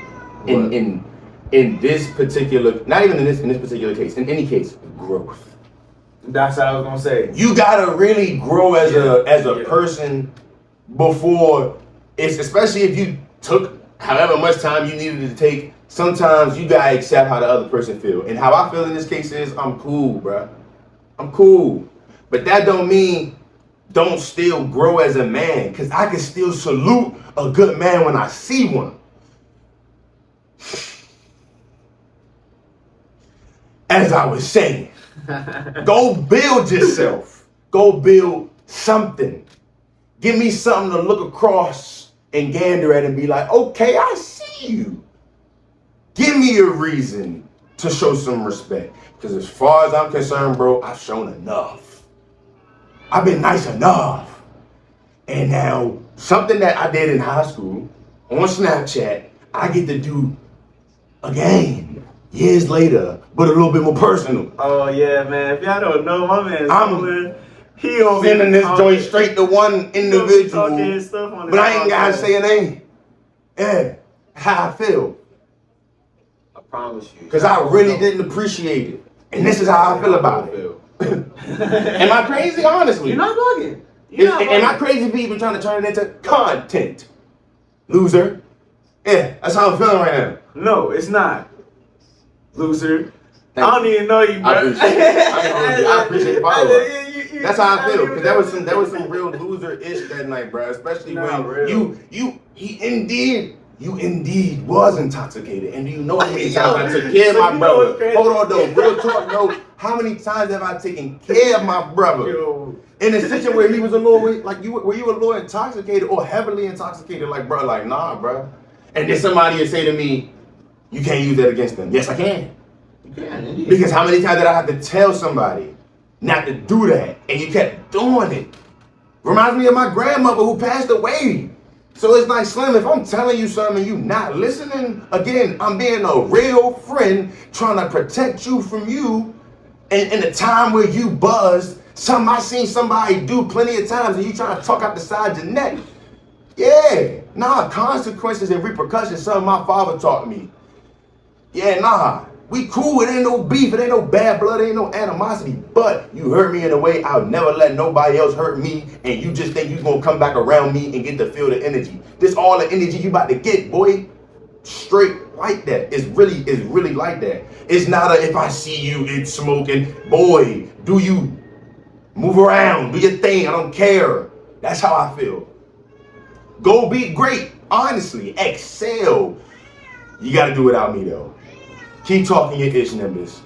In this particular, not even in this particular case, in any case, growth. That's what I was gonna say. You gotta really grow as a person before it's, especially if you took however much time you needed to take. Sometimes you gotta accept how the other person feel, and how I feel in this case is I'm cool, bruh. I'm cool, but that don't mean don't still grow as a man, because I can still salute a good man when I see one. As I was saying, go build yourself. Go build something. Give me something to look across and gander at and be like, okay, I see you. Give me a reason to show some respect. Because as far as I'm concerned, bro, I've shown enough. I've been nice enough. And now, something that I did in high school, on Snapchat, I get to do again. Years later, but a little bit more personal. Oh yeah, man. If y'all don't know, my man's He over sending this talking- joint straight to one he individual, talking his stuff on his but I ain't gotta podcast. say a name. Yeah, how I feel. I promise you. Because I really didn't appreciate it. And this is how I feel about it. Am I crazy? Honestly. You're not bugging. You're not Am I bugging. crazy for even trying to turn it into content? Loser. Yeah, that's how I'm feeling right now. No, it's not. Loser. Thank I don't even know you, bro. I appreciate it. I appreciate the follow-up. That's how I feel. Because Because there was some real loser-ish that night, bro. Especially Nah, when real. you indeed was intoxicated. And do you know how many Yo, times I took care of so my you know brother? what's crazy? Hold on though, real talk though. How many times have I taken care of my brother? Yo. In a situation where he was a little, were you a little intoxicated or heavily intoxicated? Like, bro, like, nah, bro. And then somebody would say to me, you can't use that against them. Yes, I can. You can, indeed. Because how many times did I have to tell somebody not to do that, and you kept doing it? Reminds me of my grandmother who passed away. So it's like, Slim, if I'm telling you something and you not listening, again, I'm being a real friend trying to protect you from you. And in the time where you buzzed, something I seen somebody do plenty of times and you trying to talk out the side of your neck. Yeah, nah, consequences and repercussions, something my father taught me. Yeah, nah, we cool, it ain't no beef, it ain't no bad blood, it ain't no animosity, but you hurt me in a way I'll never let nobody else hurt me, and you just think you gonna come back around me and get to feel the energy. This all the energy you about to get, boy. Straight like that. It's really like that. It's not a if I see you, it's smoking. Boy, do you move around, do your thing, I don't care. That's how I feel. Go be great, honestly, excel. You gotta do it without me though. Keep talking your ish numbers.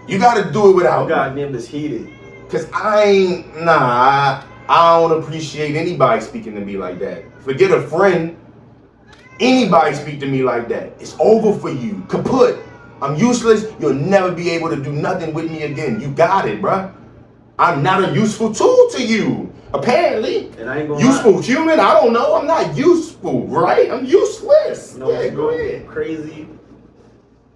You gotta do it without me. God named us heated. Cause I don't appreciate anybody speaking to me like that. Forget a friend. Anybody speak to me like that, it's over for you. Kaput. I'm useless. You'll never be able to do nothing with me again. You got it, bruh. I'm not a useful tool to you. Apparently. And I ain't gonna Useful lie. human? I don't know. I'm not useful, right? I'm useless. You know Yeah, what's go ahead. crazy?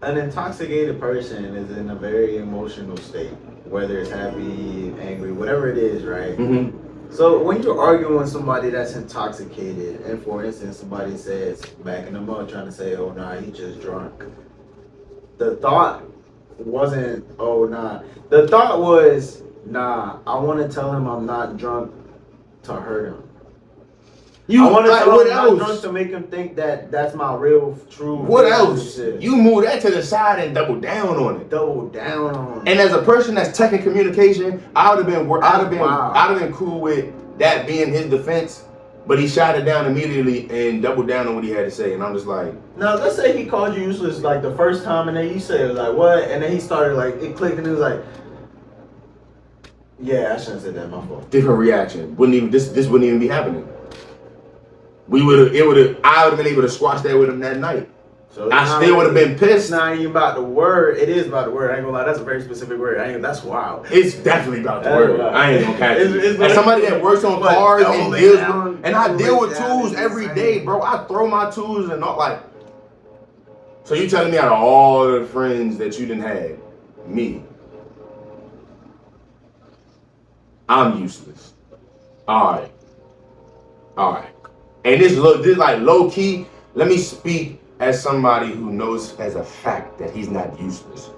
An intoxicated person is in a very emotional state, whether it's happy, angry, whatever it is, right? Mm-hmm. So when you're arguing with somebody that's intoxicated, and for instance, somebody says, backing them up, trying to say, oh, nah, he just drunk. The thought wasn't, oh, nah. The thought was, nah, I want to tell him I'm not drunk to hurt him. You I want to like, tell what him I'm not drunk else? to make him think that that's my real, true. What feelings and else? shit. You move that to the side and double down on it. Double down on. And as a person that's tech and communication, I would have been cool with that being his defense, but he shot it down immediately and doubled down on what he had to say. And I'm just like, Now let's say he called you useless like the first time, and then you said like what, and then he started like it clicked, and he was like, yeah, I shouldn't have said that. My fault. different reaction. This wouldn't even be happening. I would have been able to squash that with him that night. So I it's still not would have been It's pissed. not even about the word. It is about the word. I ain't gonna lie. That's a very specific word. That's wild. It's definitely about the That's word. wild. I ain't gonna catch It's- you. it's As somebody that works on but cars and doubling deals down- with, and I deal with doubling down tools is every insane. day, bro. I throw my tools and not like. So you telling me out of all the friends that you didn't have, me, I'm useless. All right. And this like low key. Let me speak as somebody who knows as a fact that he's not useless.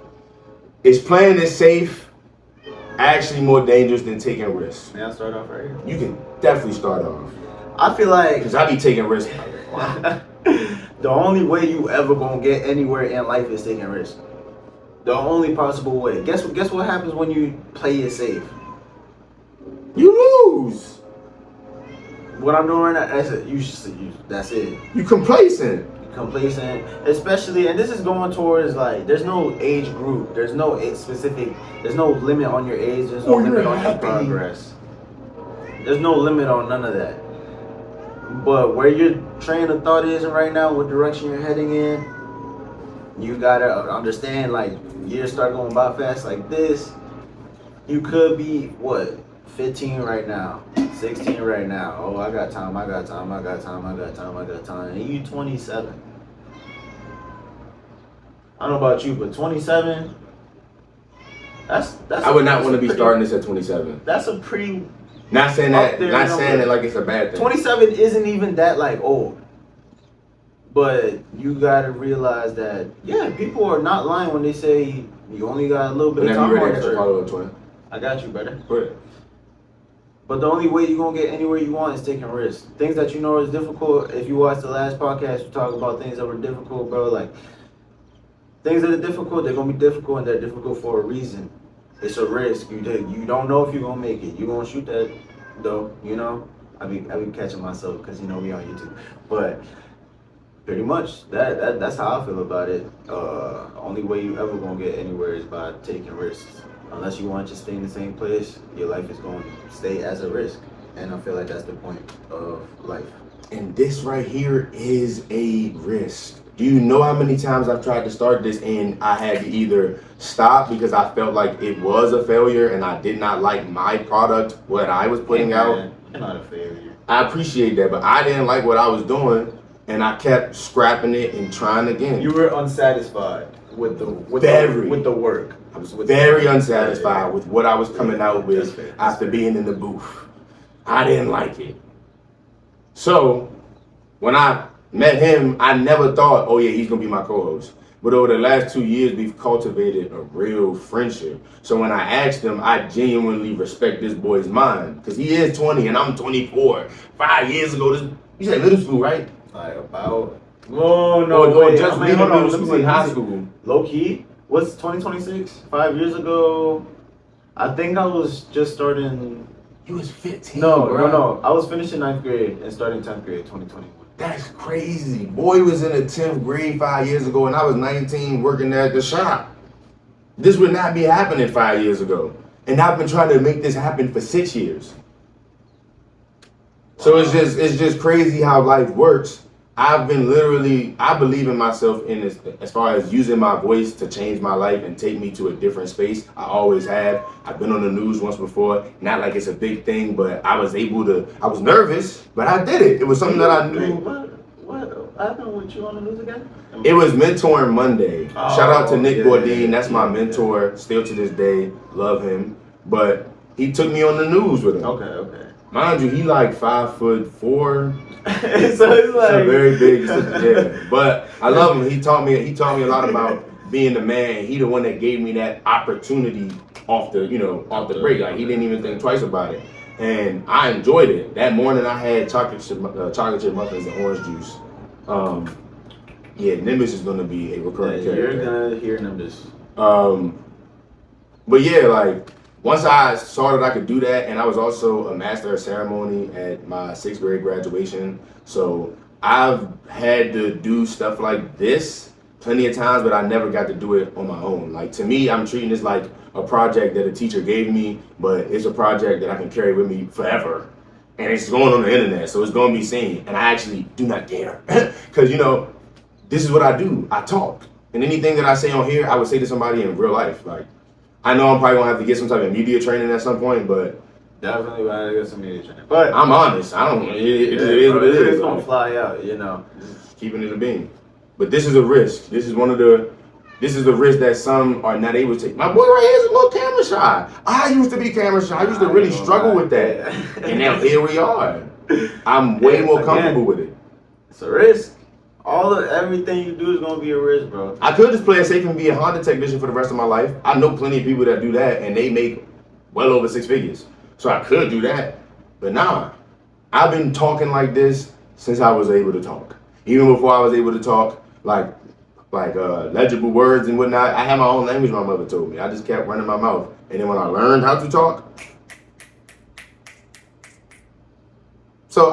Is playing it safe actually more dangerous than taking risks? May I start off right here? You can definitely start off. I feel like Because I be taking risks. the only way you ever gonna get anywhere in life is taking risks. The only possible way. Guess what happens when you play it safe? You lose. What I'm doing right now, that's it. You complacent. Complacent, especially, and this is going towards like, there's no age group, there's no there's no limit on your age, there's no Or you're limit on your happy. progress. There's no limit on none of that. But where your train of thought is right now, what direction you're heading in, you gotta understand, like, years start going by fast like this. You could be, what, 15 right now, 16 right now. Oh, I got time. And you 27. I don't know about you, but 27, That's I would not that's want a to be pretty- starting this at 27. That's a pretty. Not saying Up that. there Not number. saying it like it's a bad thing. 27 isn't even that like old. But you gotta realize that people are not lying when they say you only got a little bit of Whenever time you're on ready, this extra earth. follow twin. I got you, brother. Go ahead. But the only way you're gonna get anywhere you want is taking risks. Things that you know is difficult. If you watch the last podcast, we talk about things that were difficult, bro. Like things that are difficult, they're gonna be difficult, and they're difficult for a reason. It's a risk. You don't know if you're gonna make it. You're gonna shoot that though. You know. I be catching myself because we on YouTube, but pretty much that's how I feel about it. Only way you ever gonna get anywhere is by taking risks. Unless you want to just stay in the same place, your life is going to stay as a risk. And I feel like that's the point of life. And this right here is a risk. Do you know how many times I've tried to start this and I had to either stop because I felt like it was a failure and I did not like my product, what I was putting out? You're not a failure. I appreciate that, but I didn't like what I was doing and I kept scrapping it and trying again. You were unsatisfied with the work. I was very unsatisfied with what I was coming out with after being in the booth. I didn't like it. So when I met him, I never thought, oh yeah, he's gonna be my co-host. But over the last 2 years, we've cultivated a real friendship. So when I asked him, I genuinely respect this boy's mind. Because he is 20 and I'm 24. 5 years ago, you said middle school, right? Like about... Oh, no, Or wait. just leaving middle school and high school. Low key? What's 2026? 5 years ago? I think I was just starting... You was 15, No. I was finishing 9th grade and starting 10th grade, 2021. That's crazy. Boy was in the 10th grade 5 years ago and I was 19 working at the shop. This would not be happening 5 years ago. And I've been trying to make this happen for 6 years. So it's just crazy how life works. I believe in myself in this, as far as using my voice to change my life and take me to a different space. I always have. I've been on the news once before. Not like it's a big thing, but I was nervous, but I did it. It was something that I knew. What happened with you on the news again? It was Mentoring Monday. Oh, Shout out to Nick yeah, Bourdin. That's my yeah. mentor, still to this day. Love him. But he took me on the news with him. Okay. Mind you, he like 5'4". So it's So like very big. Yeah. But I love him. He taught me a lot about being the man. He the one that gave me that opportunity off the break. Like he didn't even think twice about it. And I enjoyed it. That morning I had chocolate chip muffins and orange juice. Nimbus is gonna be a recurring character. You're gonna hear Nimbus. But yeah, like once I saw that I could do that, and I was also a master of ceremony at my 6th grade graduation, so I've had to do stuff like this plenty of times, but I never got to do it on my own. Like to me, I'm treating this like a project that a teacher gave me, but it's a project that I can carry with me forever. And it's going on the internet, so it's going to be seen. And I actually do not care. Because, this is what I do. I talk. And anything that I say on here, I would say to somebody in real life. Like, I know I'm probably going to have to get some type of media training at some point, but... Definitely gotta get some media training. But I'm honest. I don't... It is what it is. It's going to fly out, Just keeping it a beam. But this is a risk. This is the risk that some are not able to take. My boy right here is a little camera shy. I used to be camera shy. I used to really struggle with that. And now here we are. I'm way more comfortable with it. It's a risk. Everything you do is gonna be a risk, bro. I could just play it safe and be a Honda technician for the rest of my life. I know plenty of people that do that and they make well over 6 figures. So I could do that. But nah, I've been talking like this since I was able to talk. Even before I was able to talk, like legible words and whatnot. I had my own language, my mother told me. I just kept running my mouth. And then when I learned how to talk, so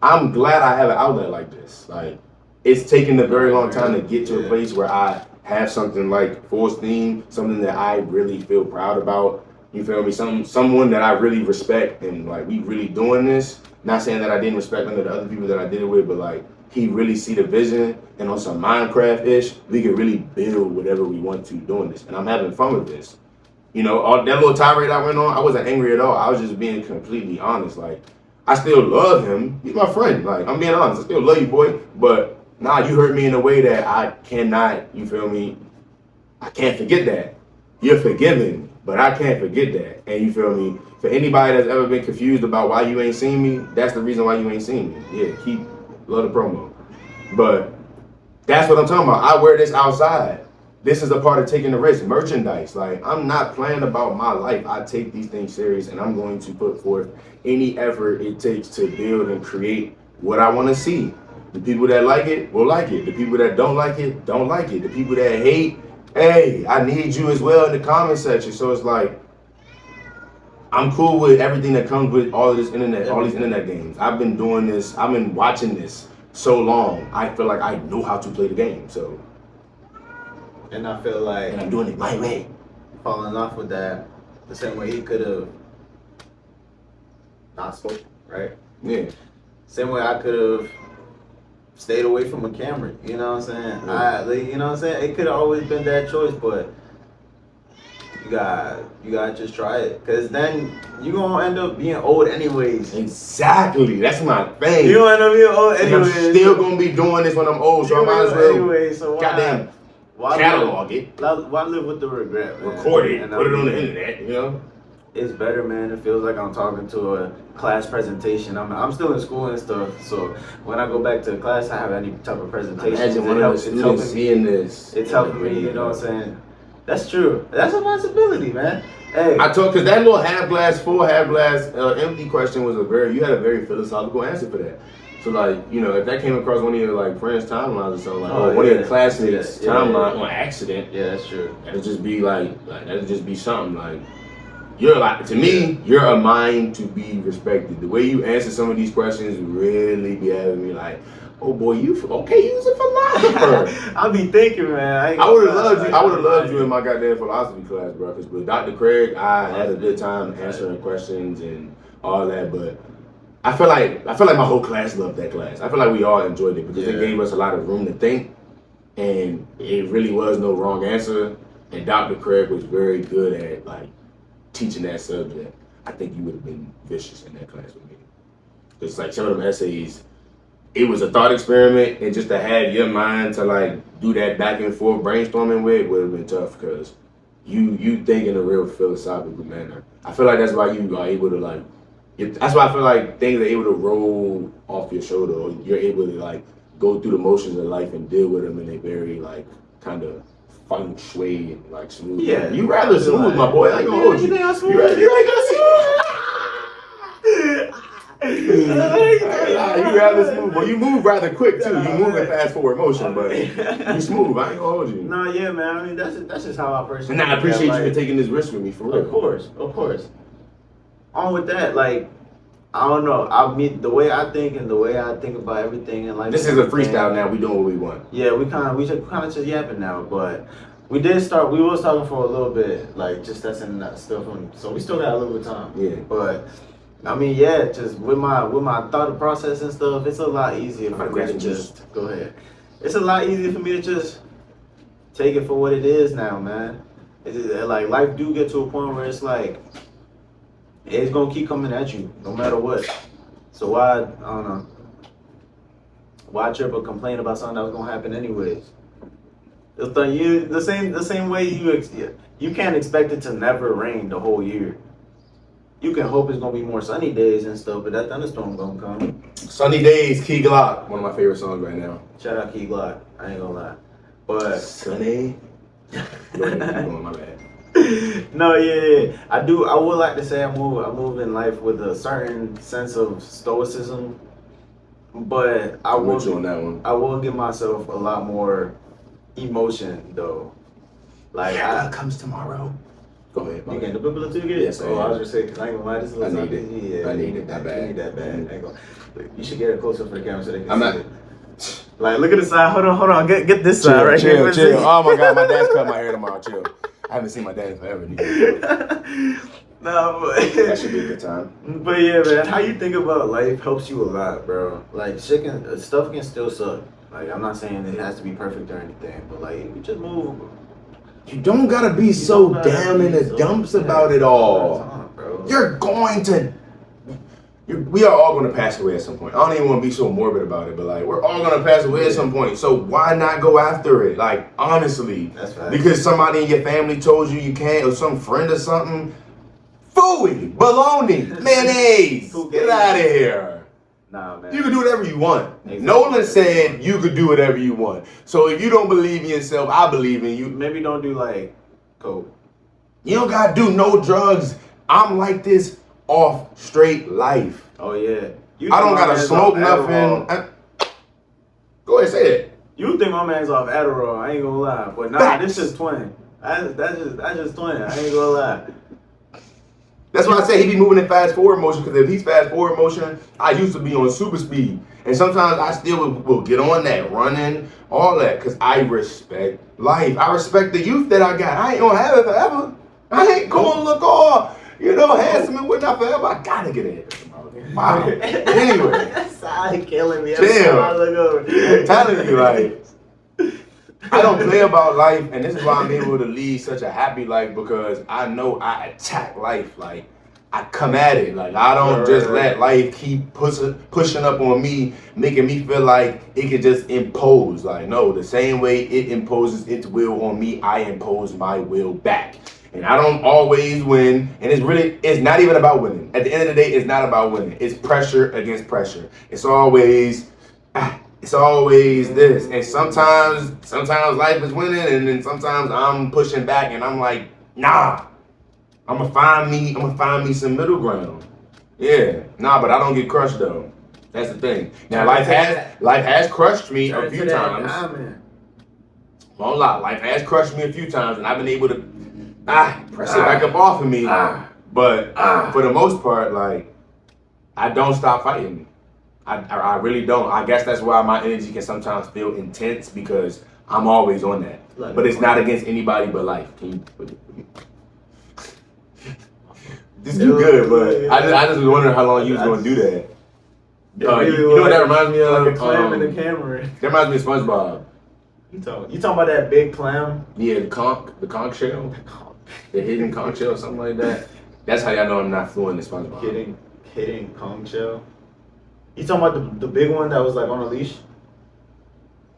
I'm glad I have an outlet like this. Like, it's taken a very long time to get to a place where I have something like Full Steam, something that I really feel proud about. You feel me? Someone that I really respect, and like we really doing this. Not saying that I didn't respect none of the other people that I did it with, but like he really see the vision, and on some Minecraft-ish, we can really build whatever we want to doing this. And I'm having fun with this. All that little tirade I went on, I wasn't angry at all. I was just being completely honest. Like, I still love him. He's my friend. Like, I'm being honest. I still love you, boy. But nah, you hurt me in a way that I cannot, you feel me? I can't forget that. You're forgiven. But I can't forget that. And you feel me? For anybody that's ever been confused about why you ain't seen me, that's the reason why you ain't seen me. Yeah, love the promo. But that's what I'm talking about. I wear this outside. This is a part of taking the risk. Merchandise. Like, I'm not playing about my life. I take these things serious, and I'm going to put forth any effort it takes to build and create what I want to see. The people that like it will like it. The people that don't like it, don't like it. The people that hate, hey, I need you as well in the comment section. So it's like, I'm cool with everything that comes with all of this internet, all these internet games. I've been doing this, I've been watching this so long. I feel like I know how to play the game. So, and I feel like, and I'm doing it my way. Falling off with that, the same way he could have not spoken, right? Yeah. Same way I could have stayed away from a camera. You know what I'm saying? Yeah. You know what I'm saying? It could have always been that choice, but you gotta just try it, cause then you gonna end up being old anyways. Exactly. That's my thing. You gonna end up being old anyways. I'm still gonna be doing this when I'm old, so I might as well anyway. So goddamn catalog it, why live with the regret, man? record it, And put it on the internet. You know. It's better, man. It feels like I'm talking to a class presentation. I'm still in school and stuff, so when I go back to class, I have any type of presentation. Imagine one of the students seeing this. It's helping me, you know what I'm saying? That's true. That's a possibility, man. Hey, I told, because that little half glass full, half glass empty question was you had a very philosophical answer for that. So like, you know, if that came across one of your like friends' timelines or something, like, one of your classmates' timeline on accident, yeah, that's true. that'd just be that'd just be something like, you're like, to me, you're a mind to be respected. The way you answer some of these questions really be having me like, oh boy, you was a philosopher. I'll be thinking, man. I would have loved you. I would have loved you in my goddamn philosophy class, bro. Because with Dr. Craig, I had a good time answering questions and all that. But I feel like my whole class loved that class. I feel like we all enjoyed it because it gave us a lot of room to think, and it really was no wrong answer. And Dr. Craig was very good at like teaching that subject. I think you would have been vicious in that class with me. It's like some of them essays. It was a thought experiment, and just to have your mind to like do that back and forth brainstorming with would have been tough because you think in a real philosophical manner. I feel like that's why you are able to like. That's why I feel like things are able to roll off your shoulder, or you're able to like go through the motions of life and deal with them in a very like kind of feng shui and like smooth. Yeah, you rather smooth, my boy. I ain't gonna hold you. You think I'm smooth? You rather smooth. You rather smooth. Well, you move rather quick too. You move in fast forward motion, but you smooth. I ain't gonna hold you. No, yeah, man. I mean, that's just how I personally. And I appreciate you for taking this risk with me, for real. Of course. On with that, like, I don't know. I mean, the way I think and the way I think about everything in life. This is a freestyle now. We doing what we want. Yeah, we kind of just yapping now, but we was talking for a little bit, like just that's in that stuff. So we still got a little bit of time. Yeah. But I mean, yeah, just with my thought process and stuff, it's a lot easier for me to just go ahead. It's a lot easier for me to just take it for what it is now, man. Like life do get to a point where it's like it's gonna keep coming at you no matter what. So why, I don't know, why trip or complain about something that was gonna happen anyways? The same way you can't expect it to never rain the whole year. You can hope it's gonna be more sunny days and stuff, but that thunderstorm gonna come. Sunny Days, Key Glock, one of my favorite songs right now. Shout out Key Glock, I ain't gonna lie. But Sunny. Go ahead, keep going, my bad. No, yeah. I would like to say I move in life with a certain sense of stoicism, but I I'm with you on that one. I will give myself a lot more emotion though. Like What comes tomorrow? Go ahead. You getting the bibble too good? Yes, I am. I was just saying, cause I ain't gonna lie, this is I need it. Yeah, I need it that bad. You need that bad. I ain't gonna, you should get it closer for the camera so they can I'm see not. it. Like, look at the side. Hold on. Get this side right here. Chill. Oh my God, my dad's cutting my hair tomorrow. Chill. I haven't seen my dad in forever. No, but That should be a good time. But yeah, man, how you think about life helps you a lot, bro. Like stuff can still suck. Like I'm not saying it has to be perfect or anything, but like you just move. You don't gotta be so down in the dumps about it all. Bro. You're going to. we are all going to pass away at some point. I don't even want to be so morbid about it, but like we're all going to pass away at some point. So why not go after it? Like honestly, That's right. because somebody in your family told you can't, or some friend or something. Fooey, baloney, mayonnaise. Get out of here. Nah, man. You can do whatever you want. Exactly. Nolan said you could do whatever you want. So if you don't believe in yourself, I believe in you. Maybe don't do like coke. You don't gotta do no drugs. I'm like this off straight life. Oh yeah. You I don't think my gotta man's smoke off nothing. Adderall. Go ahead, say that. You think my man's off Adderall? I ain't gonna lie, but nah, Facts. this just twin. That's just twin. I ain't gonna lie. That's why I say he be moving in fast forward motion, because if he's fast forward motion, I used to be on super speed. And sometimes I still will get on that, running, all that, because I respect life. I respect the youth that I got. I ain't gonna have it forever. I ain't gonna look all, handsome and whatnot forever. I gotta get ahead tomorrow. Wow. Anyway, That's how killing me. Damn. Every time I look over. I'm telling you, like, I don't play about life, and this is why I'm able to lead such a happy life, because I know I attack life. Like, I come at it. Like, I don't just let life keep pushing up on me, making me feel like it can just impose. Like, no, the same way it imposes its will on me, I impose my will back. And I don't always win, and it's not even about winning. At the end of the day, it's not about winning. It's pressure against pressure. It's always this. And sometimes life is winning, and then sometimes I'm pushing back, and I'm like, nah. I'm gonna find me some middle ground. Yeah, nah, but I don't get crushed though. That's the thing. Now life has crushed me a few times. Won't lie, life has crushed me a few times, and I've been able to press it back up off of me. But for the most part, like, I don't stop fighting. I really don't. I guess that's why my energy can sometimes feel intense, because I'm always on that. But it's not against anybody but life. Can you put it? This do good, but I just was wondering how long you was gonna do that. You know what that reminds me of? Like a clam in the camera. That reminds me of SpongeBob. You talking about that big clam? Yeah, the conch shell, the hidden conch shell, something like that. That's how y'all know I'm not fluent in SpongeBob. Hidden conch shell. You talking about the big one that was like on a leash?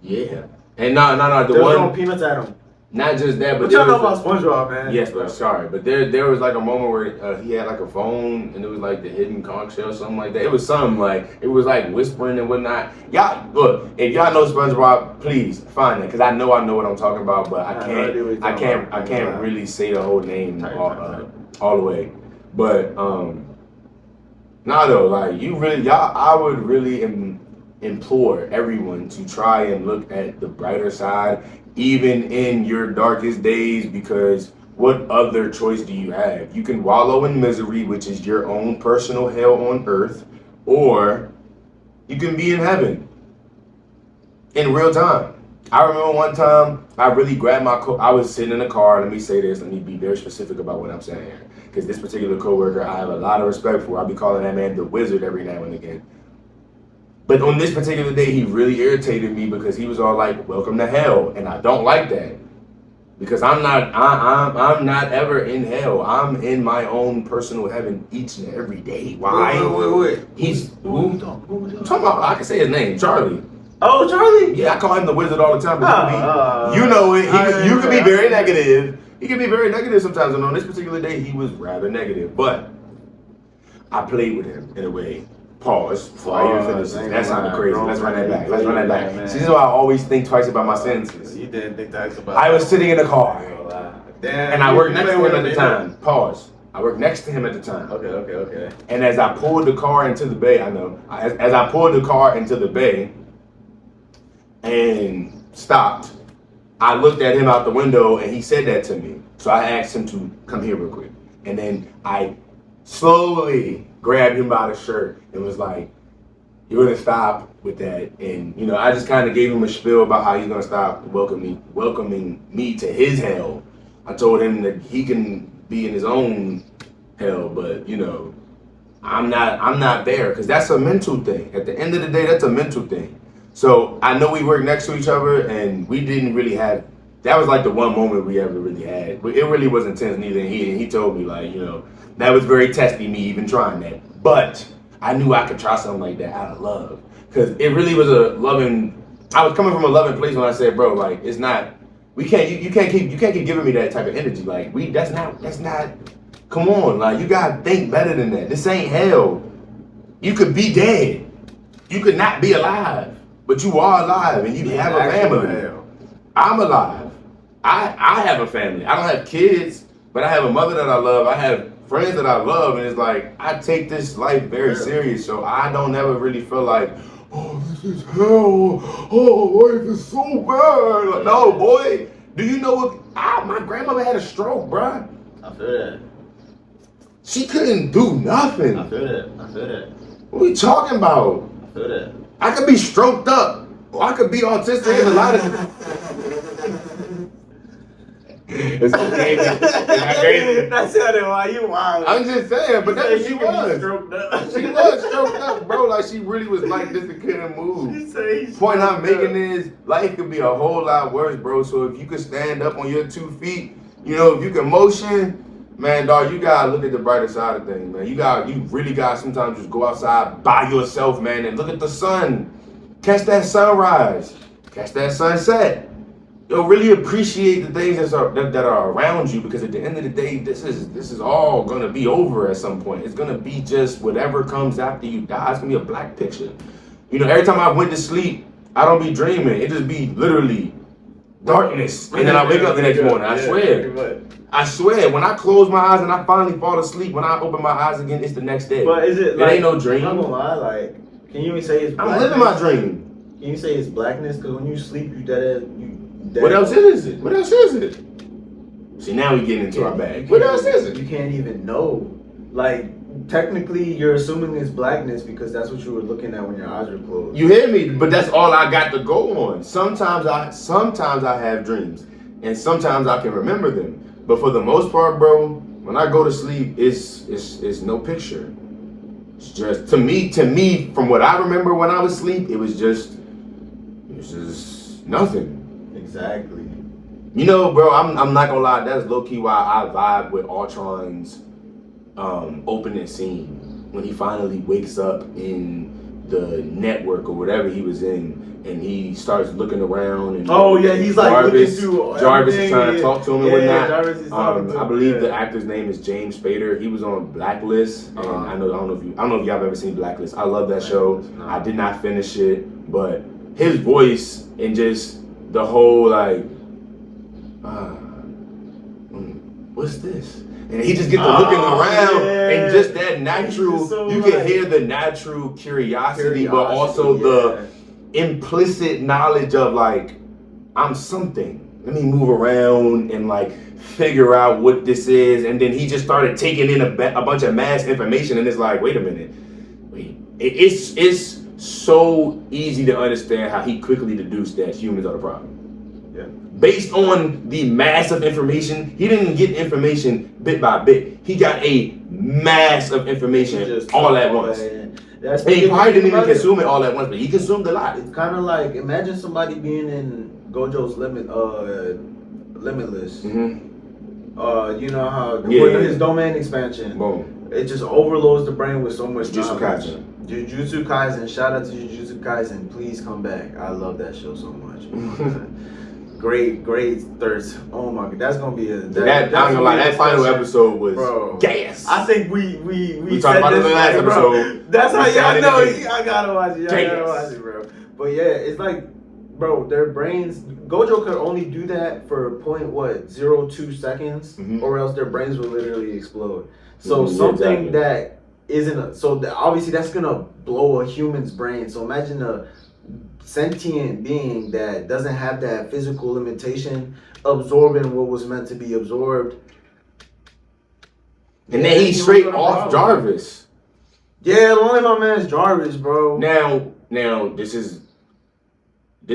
Yeah, and no, the There was one. no peanuts at him. Not just that, but What y'all there know was about SpongeBob, man? Yes, but sorry, but there was like a moment where he had like a phone, and it was like the hidden conch shell, something like that. It was something like, it was like whispering and whatnot. Y'all look, if y'all know SpongeBob, please find it, because I know what I'm talking about, but I can't really say the whole name all the way. But nah, though, like I would really implore everyone to try and look at the brighter side, even in your darkest days, because what other choice do you have? You can wallow in misery, which is your own personal hell on earth, or you can be in heaven in real time. I remember one time I really grabbed my I was sitting in a car. Let me say this. Let me be very specific about what I'm saying here, because this particular coworker I have a lot of respect for. I'll be calling that man the wizard every now and again. But on this particular day, he really irritated me, because he was all like, "Welcome to hell," and I don't like that, because I'm not ever in hell. I'm in my own personal heaven each and every day. Why? Wait. He's who? I'm talking about. I can say his name, Charlie. Oh, Charlie? Yeah, I call him the wizard all the time. But you know it. You can be very negative. He can be very negative sometimes, and on this particular day, he was rather negative. But I played with him in a way. Pause before I even finish. That sounded crazy. Let's run that back. See, this is why I always think twice about my sentences. You didn't think twice about I was sitting in the car, Damn, and I worked next to him at the time. Pause. I worked next to him at the time. Okay. And as I pulled the car into the bay, as I pulled the car into the bay and stopped, I looked at him out the window, and he said that to me. So I asked him to come here real quick. And then I slowly grabbed him by the shirt and was like, "You're gonna stop with that." And I just kind of gave him a spiel about how he's gonna stop welcoming me to his hell. I told him that he can be in his own hell, but I'm not there, because that's a mental thing. At the end of the day, that's a mental thing. So I know we worked next to each other, and we didn't really have. That was like the one moment we ever really had. But it really wasn't intense neither. And he told me, like, that was very testy, me even trying that. But I knew I could try something like that out of love. Because it really was a loving, I was coming from a loving place when I said, bro, like, it's not, you can't keep giving me that type of energy. Like, that's not, come on, like, you gotta think better than that. This ain't hell. You could be dead. You could not be alive. But you are alive and you have a family. I'm alive. I have a family. I don't have kids, but I have a mother that I love. I have friends that I love, and it's like I take this life very serious. So I don't ever really feel like, oh, this is hell. Oh, life is so bad. Like, no, boy. Do you know what? My grandmother had a stroke, bruh. I feel that. She couldn't do nothing. I feel that. What are we talking about? I feel that. I could be stroked up, or I could be autistic. There's a lot of. It's okay. That's why you wild. I'm just saying, but that's what she was. Stroked up. She was stroked up, bro. Like she really was like this and couldn't move. Point I'm making is life could be a whole lot worse, bro. So if you could stand up on your 2 feet, you know, if you can motion, man, dog, you gotta look at the brighter side of things, man. You really gotta sometimes just go outside by yourself, man, and look at the sun. Catch that sunrise. Catch that sunset. Yo, really appreciate the things that are around you, because at the end of the day, this is all gonna be over at some point. It's gonna be just whatever comes after you die. It's gonna be a black picture. You know, every time I went to sleep, I don't be dreaming. It just be literally darkness, and then I wake up the next morning. I swear, when I close my eyes and I finally fall asleep, when I open my eyes again, it's the next day. But is it like, ain't no dream? I'm not gonna lie, like, can you even say it's blackness? I'm living my dream. Can you say it's blackness? Because when you sleep, you dead. What else is it? What else is it? See, now we getting into our bag. What else is it? You can't even know. Like, technically, you're assuming it's blackness because that's what you were looking at when your eyes were closed. You hear me? But that's all I got to go on. Sometimes I have dreams, and sometimes I can remember them. But for the most part, bro, when I go to sleep, it's no picture. It's just to me, from what I remember when I was asleep, it was just nothing. Exactly. You know, bro, I'm not gonna lie. That's low key why I vibe with Ultron's opening scene when he finally wakes up in the network or whatever he was in, and he starts looking around. And he's like Jarvis is trying to yeah. talk to him and whatnot. Jarvis is talking to him, I believe the actor's name is James Spader. He was on Blacklist, and I don't know if y'all have ever seen Blacklist. I love that show. No. I did not finish it, but his voice and just the whole like, what's this? And he just get to looking around, and just that natural, so you can hear the natural curiosity, but also the implicit knowledge of like, I'm something. Let me move around and like figure out what this is. And then he just started taking in a bunch of mass information, and it's like, wait a minute. It's so easy to understand how he quickly deduced that humans are the problem. Yeah. Based on the mass of information, he didn't get information bit by bit. He got a mass of information all at once. And he probably didn't even consume it all at once, but he consumed a lot. It's kind of like, imagine somebody being in Gojo's Limitless. Mm-hmm. You know how his domain expansion. Boom. It just overloads the brain with so much Jujutsu knowledge. Kaisen. Jujutsu Kaisen. Shout out to Jujutsu Kaisen. Please come back. I love that show so much. Great thirst. Oh my god, that's gonna be a. That I'm gonna lie. That final episode was gas. I think we talked about it in the last episode. That's how y'all know. it. I gotta watch it. I gotta watch it, bro. But yeah, it's like, bro, their brains. Gojo could only do that for 0.02 seconds, or else their brains will literally explode. So something that isn't obviously that's gonna blow a human's brain. So imagine a sentient being that doesn't have that physical limitation absorbing what was meant to be absorbed. And then he's straight off Jarvis. Yeah, only my man's Jarvis, bro. Now this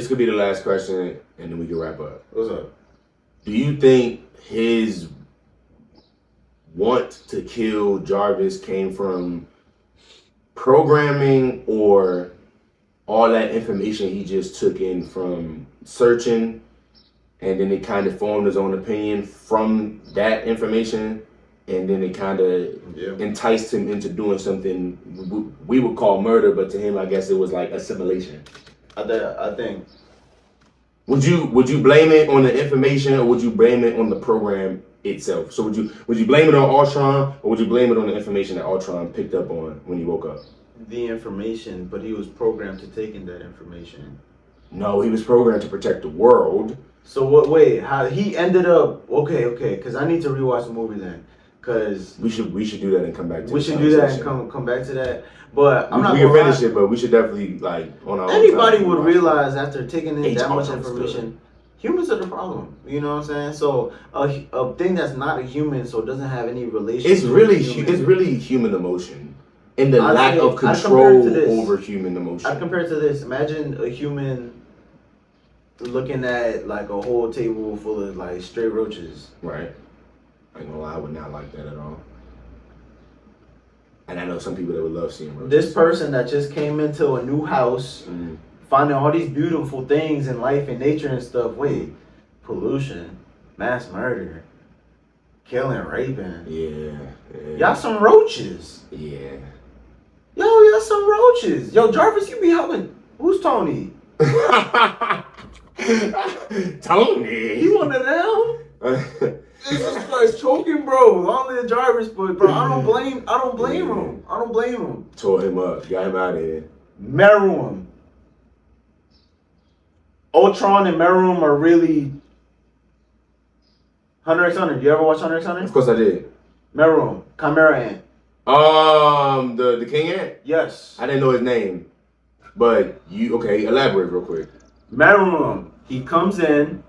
could be the last question, and then we can wrap up. What's up? Do you think his want to kill Jarvis came from programming, or all that information he just took in from searching, and then it kind of formed his own opinion from that information? and then it kind of Yeah. enticed him into doing something we would call murder, but to him, I guess it was like assimilation. I think Would you blame it on the information, or would you blame it on the program itself? So would you blame it on Ultron, or would you blame it on the information that Ultron picked up on when he woke up? the information, but he was programmed to take in that information. No, he was programmed to protect the world. So what? Wait, how he ended up? Okay, because I need to rewatch the movie then, because We should do that and come back to we this should do that and conversation. come back to that. But I'm not we gonna can finish lie. it, but we should definitely like on our own Anybody time, would watch realize after taking in H. that much Ultron's information, humans are the problem. You know what I'm saying? So a thing that's not a human, so it doesn't have any relation. It's to really a human. it's really human emotion and the I'd lack say- of I'd compare it control to this. over human emotion. I compare it to this. Imagine a human looking at like a whole table full of like stray roaches. Right. I ain't gonna lie, I would not like that at all. And I know some people that would love seeing roaches. This person that just came into a new house, Mhm. finding all these beautiful things in life and nature and stuff. Wait, pollution, mass murder, killing, raping. Yeah. Y'all some roaches. Yeah. Yo, y'all some roaches. Yo, Jarvis, you be helping. Who's Tony? Tony. He one of them? Jesus Christ, choking, bro. Only the Jarvis, but bro, I don't blame him. I don't blame him. Tore him up. Got him out of here. Meruem. Ultron and Meruem are really Hunter x Hunter. Do you ever watch Hunter x Hunter? Of course I did. Meruem, Chimera Ant. The King Ant? Yes. I didn't know his name. But okay, elaborate real quick. Meruem. He comes in.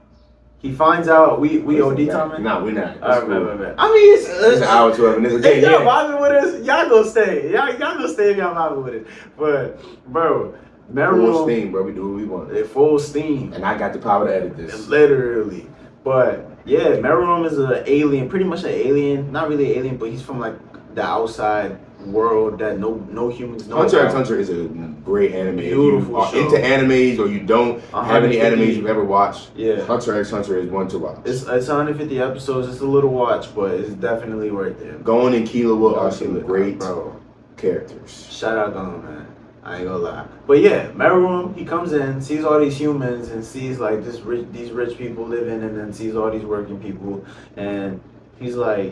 He finds out we OD timing. Nah, we're not. All right, man. I mean, It's an hour 12 and it's a If day. y'all Yeah. vibing with us, y'all gonna stay. Y'all gonna stay if y'all vibing with it. But bro, Full Meruem, steam, bro. We do what we want. they full steam. And I got the power to edit this. Literally. But yeah, Meruem is an alien, pretty much an alien. Not really an alien, but he's from like the outside world that no humans know. Hunter x about. Hunter is a great anime. Beautiful If you are show. into animes or you don't have any 150. animes you've ever watched, Yeah. Hunter x Hunter is one to watch. It's 150 episodes. It's a little watch, but it's definitely worth it. Gon and Killua are some Killua, great bro. characters. Shout out Gon, man. I ain't gonna lie. But yeah, Meruem, he comes in, sees all these humans, and sees like these rich people living, and then sees all these working people, and he's like,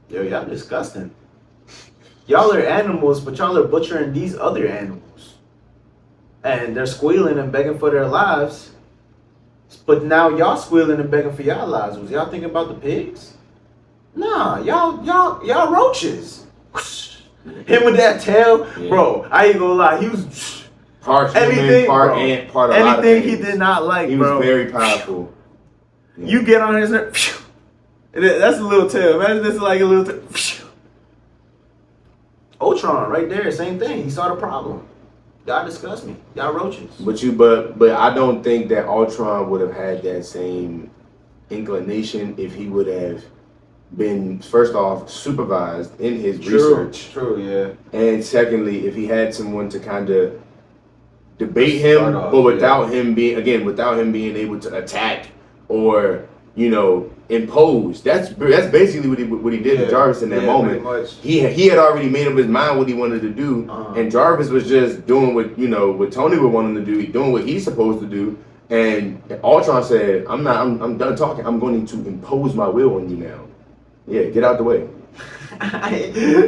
"Yo, y'all disgusting. Y'all are animals, but y'all are butchering these other animals, and they're squealing and begging for their lives. But now y'all squealing and begging for y'all lives. Was y'all thinking about the pigs? Nah, y'all roaches." Him with that tail, Yeah. bro. I ain't gonna lie. He was Part human, anything, part bro. ant, part a lot of Anything he things. did not like, He bro. was very powerful. You get on his nerve. That's a little tail. Imagine this is like a little tail. Ultron, right there, same thing. He saw the problem. Y'all disgust me. Y'all roaches. But I don't think that Ultron would have had that same inclination if he would have been, first off, supervised in his research, True, yeah. and secondly, if he had someone to kind of debate him, Start off, but without him being able to attack or impose. That's basically what he did to Yeah, Jarvis in that yeah, moment. pretty much. He had already made up his mind what he wanted to do, Uh-huh. and Jarvis was just doing what Tony would want him to do. He's doing what he's supposed to do, and Ultron said, "I'm done talking. I'm going to impose my will on you now. Yeah, get out the way."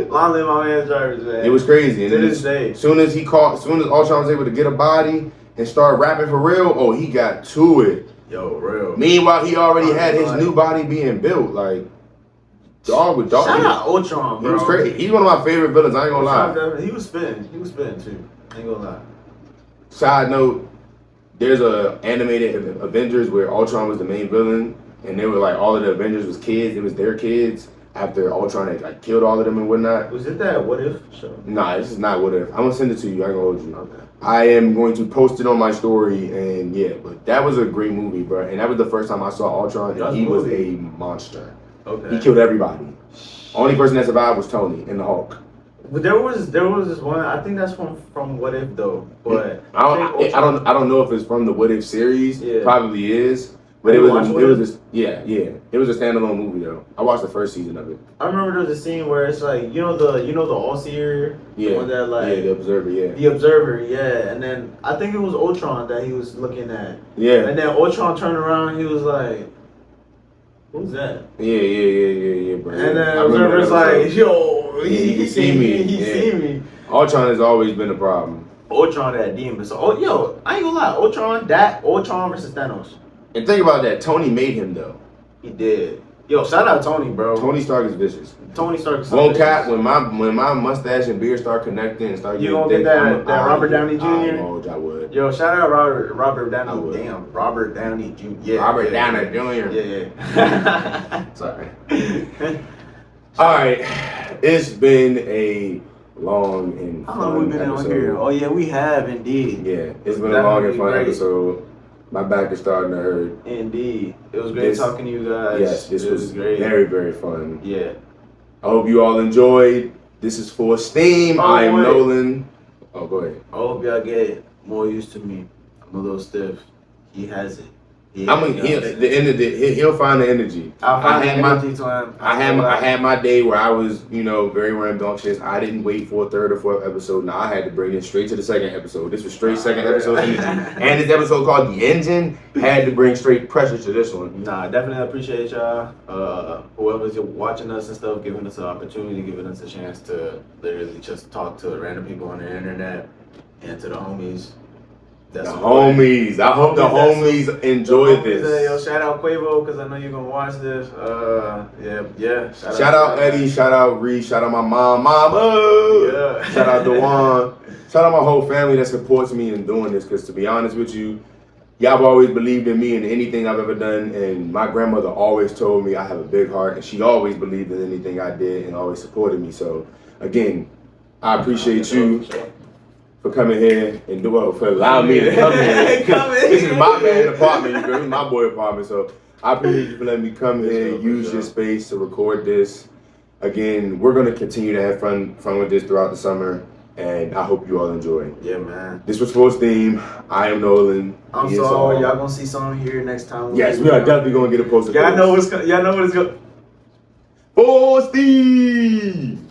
Long live my man Jarvis, man. It was crazy. And To then this day. soon as Ultron was able to get a body and start rapping for real, oh, he got to it. Yo, real. Meanwhile, he already had his new body being built. Like, dog with dog. Shout out Ultron, He bro. was crazy. He's one of my favorite villains. I ain't gonna lie. He was spitting. He was spitting too. Ain't gonna lie. Side note, there's a animated Avengers where Ultron was the main villain, and they were like all of the Avengers was kids. It was their kids after Ultron had like killed all of them and whatnot. Was it that What If show? Nah, this is not what if. I'm gonna send it to you. I ain't gonna hold you. Okay. I am going to post it on my story, and yeah, but that was a great movie, bro. And that was the first time I saw Ultron, and he was a monster. Okay. He killed everybody. Only person that survived was Tony and the Hulk. But there was this one. I think that's from What If though. But I don't know if it's from the What If series. Yeah. Probably is, But You it watched was it? just it was a standalone movie though. I watched the first season of it. I remember there was a scene where it's like you know the all-seer, the Yeah, one that like the Observer, yeah, the Observer, yeah, and then I think it was Ultron that he was looking at, yeah, and then Ultron turned around, and he was like, "Who's that?" yeah, bro. And then I remember Observer's that like, episode. "Yo, He see me, he yeah. see me." Ultron has always been a problem. Ultron that demon. So, I ain't gonna lie, Ultron versus Thanos. And think about that. Tony made him though. He did. Yo, shout out Tony, bro. Tony Stark is vicious. Tony Stark. Won't cap when my mustache and beard start connecting and start You getting gonna get thick, that Robert Downey Jr.? I would. Yo, shout out Robert I Downey. would. Damn, Robert Downey Jr. Yeah, Robert yeah, Downey Jr. Yeah. Sorry. All right, it's been a long and How fun long we been episode. on here? Oh yeah, we have indeed. Yeah, it's been a long and Definitely fun great. episode. My back is starting to hurt. Indeed, it was great talking to you guys. Yes, this It was great. very, very fun. Yeah. I hope you all enjoyed. This is for Steam. Oh, I am wait. Nolan. Oh, go ahead. I hope y'all get more used to me. I'm a little stiff. He has it. He'll find the energy. I'll find I the had my- energy to him. I had my day where I was, very rambunctious. I didn't wait for a third or fourth episode. Now I had to bring it straight to the second episode. This was straight second episode energy. And this episode called The Engine had to bring straight pressure to this one. Nah, definitely appreciate y'all. Whoever's watching us and stuff, giving us an opportunity, giving us a chance to literally just talk to random people on the internet and to the homies. The homies. I hope the homies enjoyed Yo, this. shout out Quavo because I know you're gonna watch this. Yeah. Shout out Eddie. Shout out Reese. Shout out my mom. Yeah. Shout out Dewan. Shout out my whole family that supports me in doing this. Because to be honest with you, y'all have always believed in me and anything I've ever done. And my grandmother always told me I have a big heart. And she always believed in anything I did and always supported me. So, again, I appreciate you for coming here and for allowing me to come here. This is my man apartment, you feel me? This is my boy apartment. So I appreciate you for letting me come here, use your space to record this. Again, we're gonna continue to have fun with this throughout the summer, and I hope you all enjoy. Yeah, man. This was Full Steam. I am Nolan. I'm He is sorry, Saul. y'all gonna see something here next time. Yes, we are definitely gonna get a poster. Y'all know what it's going. Full Steam.